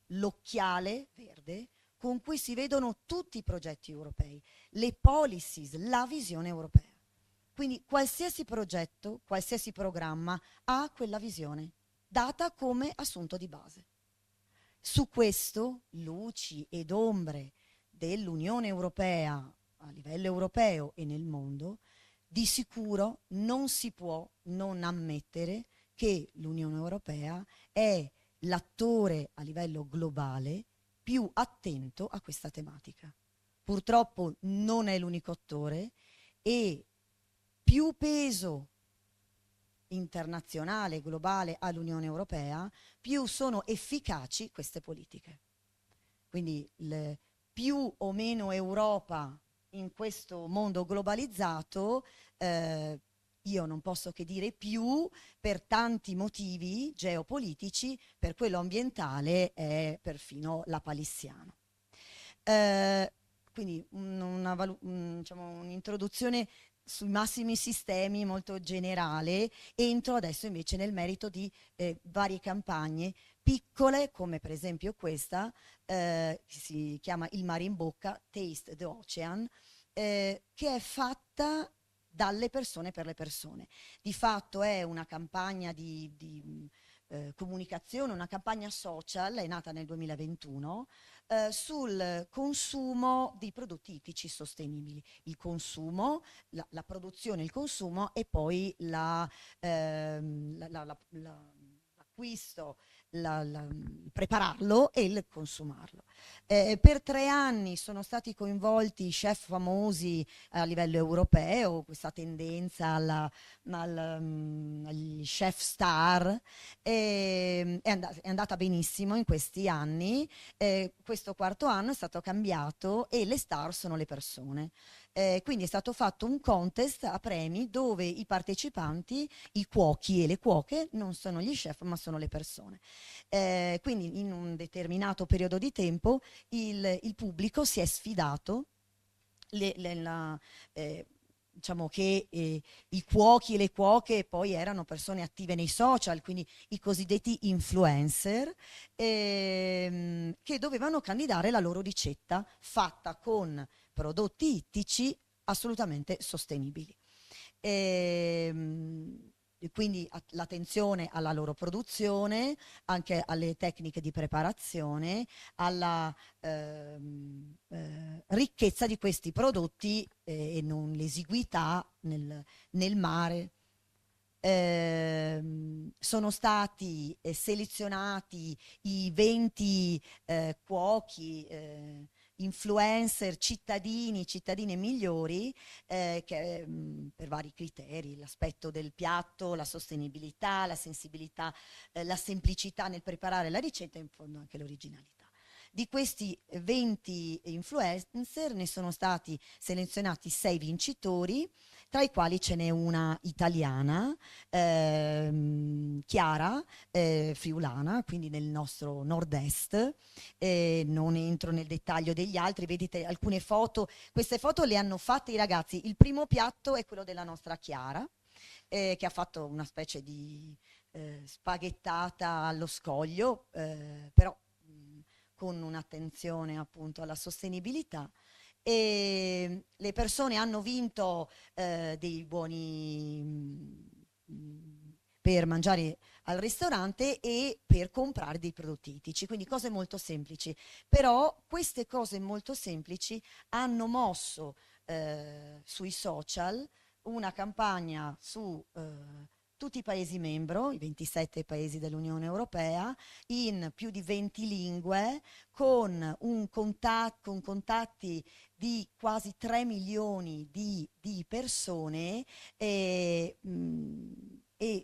l'occhiale verde con cui si vedono tutti i progetti europei, le policies, la visione europea. Quindi qualsiasi progetto, qualsiasi programma ha quella visione, data come assunto di base. Su questo, luci ed ombre dell'Unione Europea a livello europeo e nel mondo, di sicuro non si può non ammettere che l'Unione Europea è l'attore a livello globale più attento a questa tematica. Purtroppo non è l'unico attore e più peso internazionale, globale all'Unione Europea, più sono efficaci queste politiche. Quindi più o meno Europa in questo mondo globalizzato, io non posso che dire più per tanti motivi geopolitici, per quello ambientale è perfino lapalissiano. Quindi diciamo, un'introduzione sui massimi sistemi molto generale. Entro adesso invece nel merito di varie campagne piccole, come per esempio questa, che si chiama Il mare in bocca, Taste the Ocean, che è fatta dalle persone per le persone. Di fatto è una campagna di comunicazione, una campagna social, è nata nel 2021, sul consumo di prodotti ittici sostenibili. Il consumo, la produzione, il consumo e poi l'acquisto, prepararlo e il consumarlo. Per 3 anni sono stati coinvolti chef famosi a livello europeo, questa tendenza agli chef star, è andata benissimo in questi anni. Questo 4º anno è stato cambiato e le star sono le persone. Quindi è stato fatto un contest a premi dove i partecipanti, i cuochi e le cuoche, non sono gli chef ma sono le persone. Quindi in un determinato periodo di tempo il pubblico si è sfidato, diciamo che i cuochi e le cuoche poi erano persone attive nei social, quindi i cosiddetti influencer, che dovevano candidare la loro ricetta fatta con prodotti ittici assolutamente sostenibili. Quindi l'attenzione alla loro produzione, anche alle tecniche di preparazione, alla ricchezza di questi prodotti e non l'esiguità nel mare. Sono stati selezionati i 20 cuochi, influencer, cittadine migliori, che, per vari criteri, l'aspetto del piatto, la sostenibilità, la sensibilità, la semplicità nel preparare la ricetta e in fondo anche l'originalità. Di questi 20 influencer ne sono stati selezionati 6 vincitori, tra i quali ce n'è una italiana, Chiara, friulana, quindi nel nostro nord-est. Non entro nel dettaglio degli altri, vedete alcune foto, queste foto le hanno fatte i ragazzi. Il primo piatto è quello della nostra Chiara, che ha fatto una specie di spaghettata allo scoglio, però con un'attenzione appunto alla sostenibilità. E le persone hanno vinto dei buoni per mangiare al ristorante e per comprare dei prodotti ittici, quindi cose molto semplici. Però queste cose molto semplici hanno mosso sui social una campagna su tutti i Paesi membri, i 27 Paesi dell'Unione Europea, in più di 20 lingue, con contatti di quasi 3 milioni di persone, e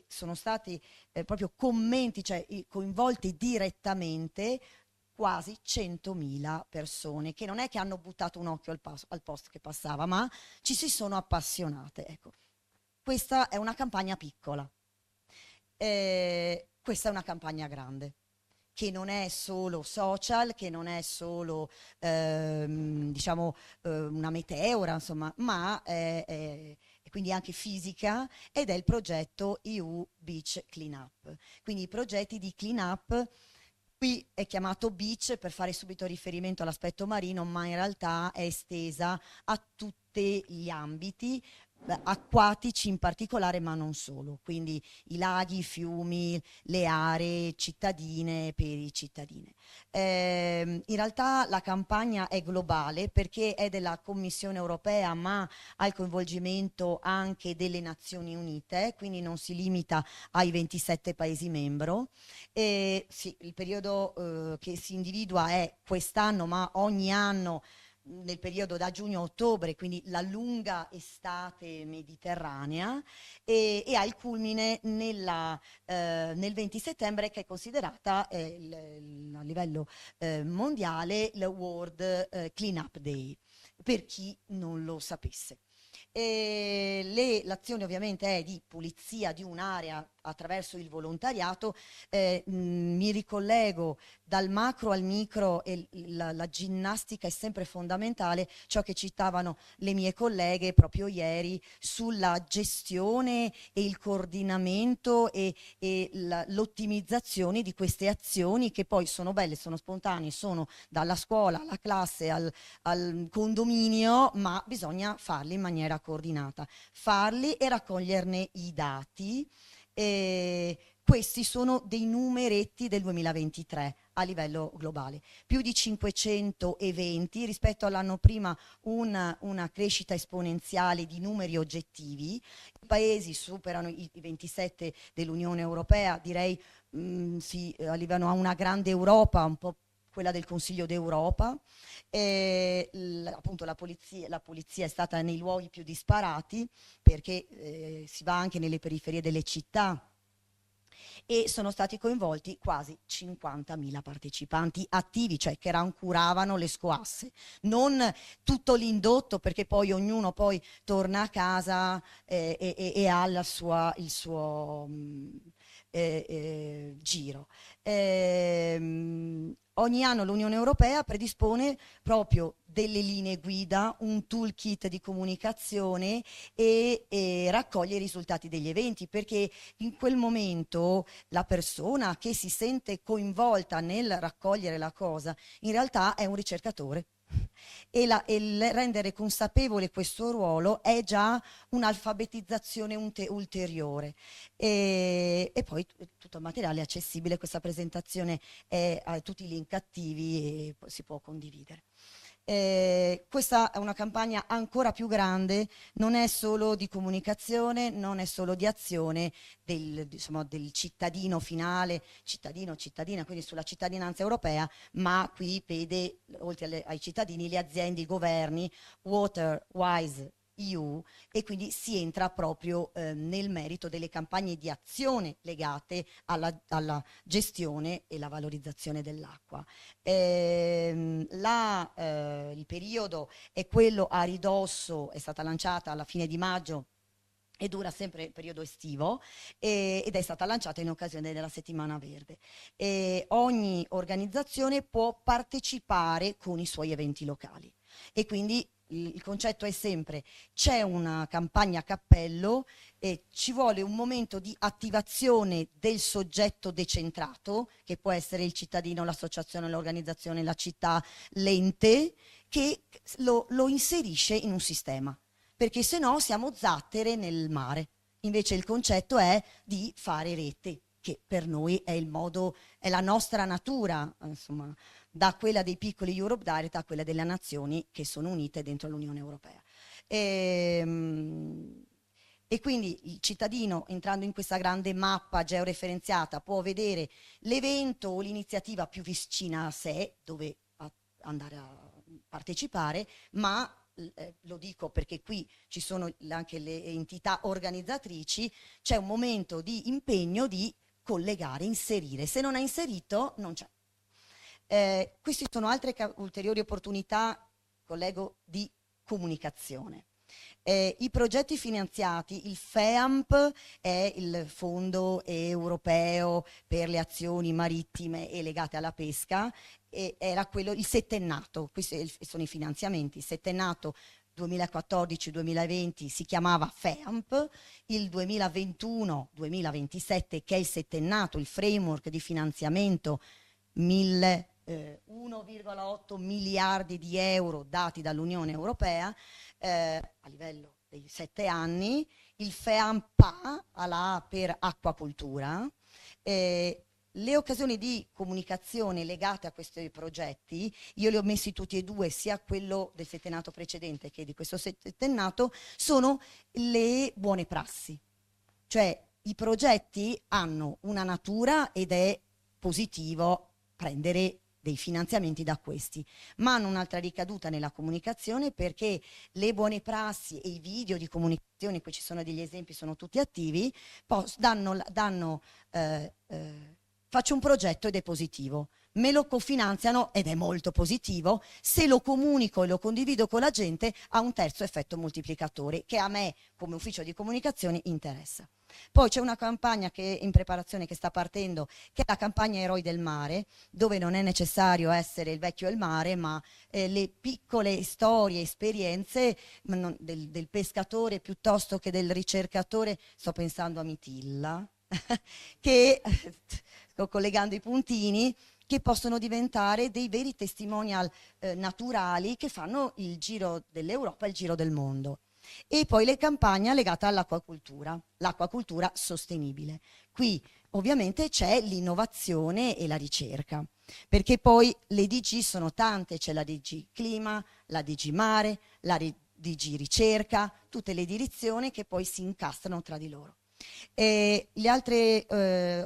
sono stati proprio commenti, cioè coinvolti direttamente quasi 100.000 persone, che non è che hanno buttato un occhio al post che passava, ma ci si sono appassionate. Ecco. Questa è una campagna piccola, questa è una campagna grande, che non è solo social, che non è solo diciamo una meteora, insomma, ma è quindi anche fisica, ed è il progetto EU Beach Cleanup. Quindi i progetti di cleanup, qui è chiamato beach per fare subito riferimento all'aspetto marino, ma in realtà è estesa a tutti gli ambiti acquatici in particolare, ma non solo, quindi i laghi, i fiumi, le aree cittadine per i cittadini. In realtà la campagna è globale perché è della Commissione europea, ma ha il coinvolgimento anche delle Nazioni Unite, quindi non si limita ai 27 Paesi membri. Sì, il periodo che si individua è quest'anno, ma ogni anno nel periodo da giugno a ottobre, quindi la lunga estate mediterranea, e ha il culmine nel 20 settembre, che è considerata a livello mondiale il World Cleanup Day, per chi non lo sapesse. L'azione ovviamente è di pulizia di un'area attraverso il volontariato. Mi ricollego dal macro al micro, e la ginnastica è sempre fondamentale, ciò che citavano le mie colleghe proprio ieri sulla gestione e il coordinamento e l'ottimizzazione di queste azioni, che poi sono belle, sono spontanee, sono dalla scuola alla classe al condominio, ma bisogna farli in maniera coordinata, farli e raccoglierne i dati. Questi sono dei numeretti del 2023 a livello globale, più di 500 eventi rispetto all'anno prima, una crescita esponenziale di numeri oggettivi. I paesi superano i 27 dell'Unione Europea, direi si arrivano a una grande Europa, un po' quella del Consiglio d'Europa. Appunto la polizia è stata nei luoghi più disparati, perché si va anche nelle periferie delle città, e sono stati coinvolti quasi 50.000 partecipanti attivi, cioè che rancuravano le scoasse, non tutto l'indotto, perché poi ognuno poi torna a casa e ha il suo giro. Ogni anno l'Unione Europea predispone proprio delle linee guida, un toolkit di comunicazione, e raccoglie i risultati degli eventi, perché in quel momento la persona che si sente coinvolta nel raccogliere la cosa in realtà è un ricercatore. E il rendere consapevole questo ruolo è già un'alfabetizzazione ulteriore, e poi tutto il materiale è accessibile. Questa presentazione ha tutti i link attivi e si può condividere. Questa è una campagna ancora più grande, non è solo di comunicazione, non è solo di azione del cittadino finale, cittadina, quindi sulla cittadinanza europea, ma qui vede oltre ai cittadini le aziende, i governi. Water Wise EU, e quindi si entra proprio nel merito delle campagne di azione legate alla gestione e la valorizzazione dell'acqua. Il periodo è quello a ridosso, è stata lanciata alla fine di maggio e dura sempre il periodo estivo, ed è stata lanciata in occasione della Settimana Verde. Ogni organizzazione può partecipare con i suoi eventi locali, e quindi il concetto è sempre: c'è una campagna a cappello e ci vuole un momento di attivazione del soggetto decentrato, che può essere il cittadino, l'associazione, l'organizzazione, la città, l'ente, che lo inserisce in un sistema, perché se no siamo zattere nel mare. Invece il concetto è di fare rete, che per noi è il modo, è la nostra natura, insomma, da quella dei piccoli Europe Direct a quella delle nazioni che sono unite dentro l'Unione Europea. E quindi il cittadino, entrando in questa grande mappa georeferenziata, può vedere l'evento o l'iniziativa più vicina a sé, dove andare a partecipare, ma lo dico perché qui ci sono anche le entità organizzatrici, c'è un momento di impegno di collegare, inserire. Se non è inserito, non c'è. Queste sono altre ulteriori opportunità, collego, di comunicazione. I progetti finanziati, il FEAMP è il Fondo Europeo per le azioni marittime e legate alla pesca, e era quello, il settennato, questi sono i finanziamenti, il settennato 2014-2020 si chiamava FEAMP, il 2021-2027, che è il settennato, il framework di finanziamento, 1,8 miliardi di euro dati dall'Unione Europea a livello dei 7 anni, il FEAMPA per acquacoltura. Le occasioni di comunicazione legate a questi progetti, io li ho messi tutti e due, sia quello del settennato precedente che di questo settennato, sono le buone prassi. Cioè i progetti hanno una natura ed è positivo prendere dei finanziamenti da questi, ma hanno un'altra ricaduta nella comunicazione, perché le prassi e i video di comunicazione, qui ci sono degli esempi, sono tutti attivi, faccio un progetto ed è positivo, me lo cofinanziano ed è molto positivo, se lo comunico e lo condivido con la gente ha un terzo effetto moltiplicatore che a me come ufficio di comunicazione interessa. Poi c'è una campagna che è in preparazione, che sta partendo, che è la campagna Eroi del Mare, dove non è necessario essere il vecchio del mare, ma le piccole storie, esperienze del pescatore piuttosto che del ricercatore. Sto pensando a Mitilla, che sto collegando i puntini, che possono diventare dei veri testimonial naturali che fanno il giro dell'Europa e il giro del mondo. E poi le campagne legate l'acquacultura sostenibile. Qui ovviamente c'è l'innovazione e la ricerca, perché poi le DG sono tante, c'è la DG Clima, la DG Mare, la DG Ricerca, tutte le direzioni che poi si incastrano tra di loro. Le altre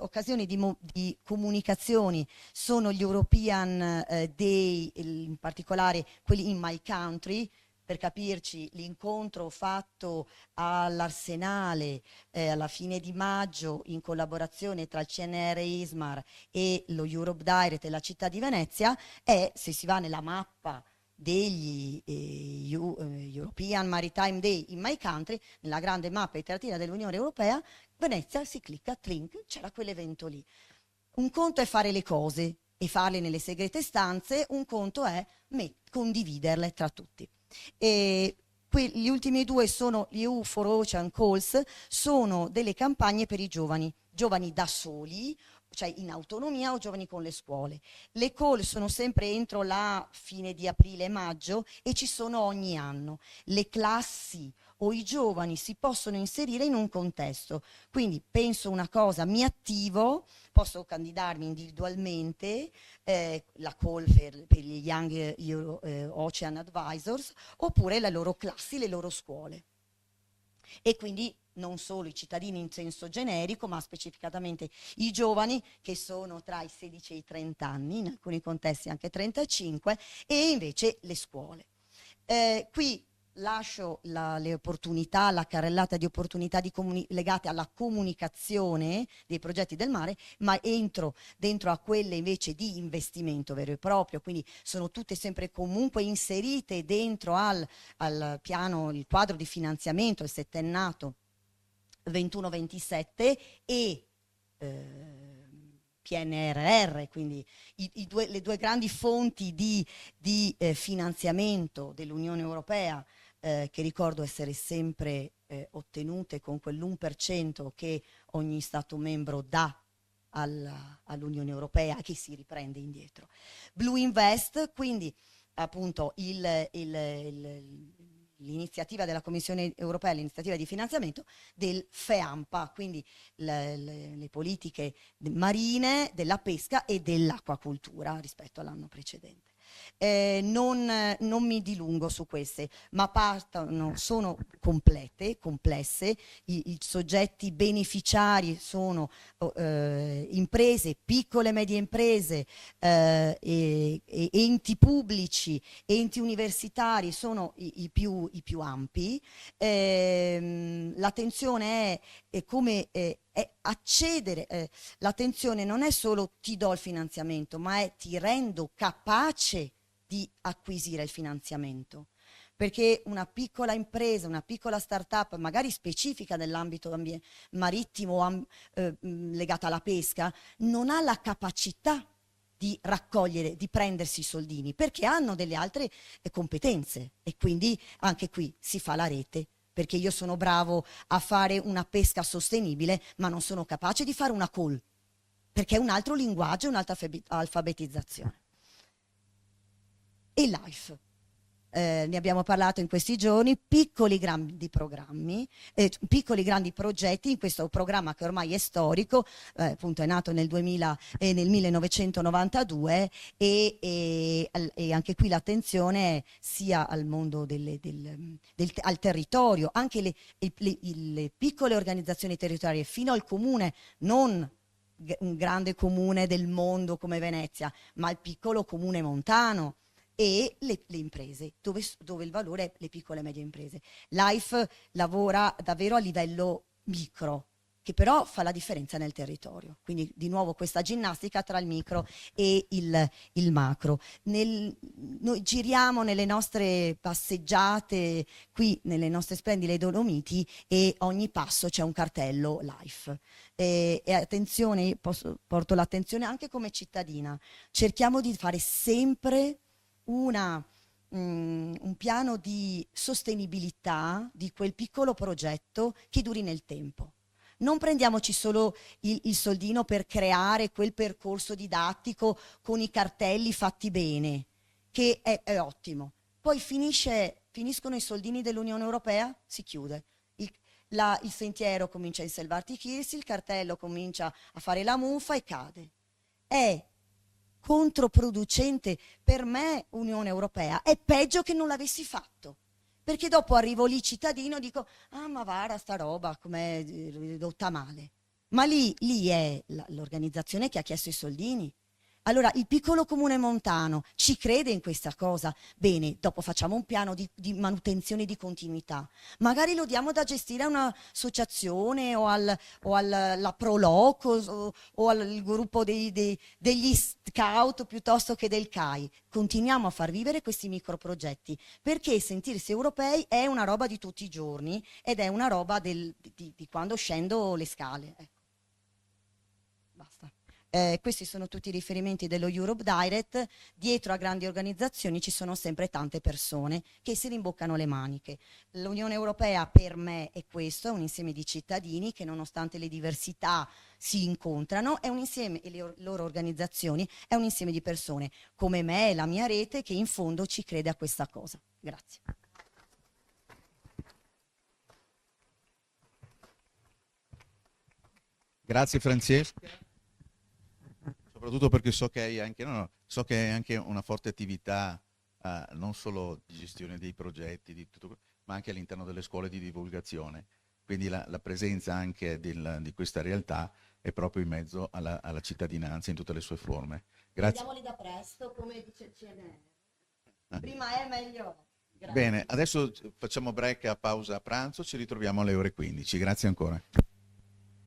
occasioni di comunicazioni sono gli European Day, in particolare quelli in My Country. Per capirci, l'incontro fatto all'Arsenale alla fine di maggio in collaborazione tra il CNR ISMAR e lo Europe Direct e la città di Venezia è, se si va nella mappa degli European Maritime Day in My Country, nella grande mappa iterativa dell'Unione Europea, Venezia, si clicca, trink, c'era quell'evento lì. Un conto è fare le cose e farle nelle segrete stanze, un conto è condividerle tra tutti. E gli ultimi due sono gli EU for Ocean Calls, sono delle campagne per i giovani da soli, cioè in autonomia, o giovani con le scuole. Le call sono sempre entro la fine di aprile e maggio e ci sono ogni anno. Le classi o i giovani si possono inserire in un contesto. Quindi penso una cosa, mi attivo, posso candidarmi individualmente, la call per gli Young Ocean Advisors, oppure le loro classi, le loro scuole. E quindi non solo i cittadini in senso generico, ma specificatamente i giovani, che sono tra i 16 e i 30 anni, in alcuni contesti anche 35, e invece le scuole. Qui lascio le opportunità, la carrellata di opportunità legate alla comunicazione dei progetti del mare, ma entro dentro a quelle invece di investimento vero e proprio, quindi sono tutte sempre comunque inserite dentro al piano, il quadro di finanziamento, il settennato 21-27 e PNRR, quindi le due grandi fonti di finanziamento dell'Unione Europea, che ricordo essere sempre ottenute con quell'1% che ogni Stato membro dà all'Unione Europea, che si riprende indietro. Blue Invest, quindi appunto l'iniziativa della Commissione Europea, l'iniziativa di finanziamento del FEAMPA, quindi le politiche marine, della pesca e dell'acquacultura rispetto all'anno precedente. Non mi dilungo su queste, ma sono complesse, i soggetti beneficiari sono imprese, piccole e medie imprese, enti pubblici, enti universitari sono i più ampi. L'attenzione è come accedere, l'attenzione non è solo ti do il finanziamento, ma è ti rendo capace di acquisire il finanziamento. Perché una piccola impresa, una piccola startup, magari specifica nell'ambito marittimo legata alla pesca, non ha la capacità di raccogliere, di prendersi i soldini, perché hanno delle altre competenze e quindi anche qui si fa la rete. Perché io sono bravo a fare una pesca sostenibile, ma non sono capace di fare una call, perché è un altro linguaggio, un'altra alfabetizzazione. E LIFE. Ne abbiamo parlato in questi giorni, piccoli grandi programmi, piccoli grandi progetti in questo programma che ormai è storico, appunto è nato nel 1992 e anche qui l'attenzione è sia al mondo al territorio, anche le piccole organizzazioni territoriali fino al comune, non un grande comune del mondo come Venezia, ma il piccolo comune montano. E le imprese, dove il valore è le piccole e medie imprese. LIFE lavora davvero a livello micro, che però fa la differenza nel territorio. Quindi di nuovo questa ginnastica tra il micro e il macro. Noi giriamo nelle nostre passeggiate qui, nelle nostre splendide Dolomiti, e ogni passo c'è un cartello LIFE. E attenzione, porto l'attenzione anche come cittadina, cerchiamo di fare sempre un piano di sostenibilità di quel piccolo progetto che duri nel tempo. Non prendiamoci solo il soldino per creare quel percorso didattico con i cartelli fatti bene, che è ottimo. Poi finiscono i soldini dell'Unione Europea, si chiude. Il sentiero comincia a inselvarti Hills, il cartello comincia a fare la muffa e cade. È controproducente per me, Unione Europea, è peggio che non l'avessi fatto, perché dopo arrivo lì cittadino e dico ma vara sta roba com'è ridotta male, ma lì è l'organizzazione che ha chiesto i soldini. Allora il piccolo comune montano ci crede in questa cosa, bene, dopo facciamo un piano di manutenzione di continuità, magari lo diamo da gestire a un'associazione o alla Proloco o al gruppo degli scout piuttosto che del CAI. Continuiamo a far vivere questi microprogetti, perché sentirsi europei è una roba di tutti i giorni ed è una roba di quando scendo le scale. Ecco. Basta. Questi sono tutti i riferimenti dello Europe Direct. Dietro a grandi organizzazioni ci sono sempre tante persone che si rimboccano le maniche. L'Unione Europea per me è questo, è un insieme di cittadini che nonostante le diversità si incontrano, è un insieme, e le loro organizzazioni, è un insieme di persone come me e la mia rete che in fondo ci crede a questa cosa. Grazie. Grazie Francesca. Soprattutto perché so che hai anche una forte attività non solo di gestione dei progetti, ma anche all'interno delle scuole di divulgazione. Quindi la presenza anche di questa realtà è proprio in mezzo alla cittadinanza in tutte le sue forme. Grazie. Vediamoli da presto, come dice il CNR. Prima è meglio. Grazie. Bene, adesso facciamo break a pausa a pranzo, ci ritroviamo alle ore 15. Grazie ancora.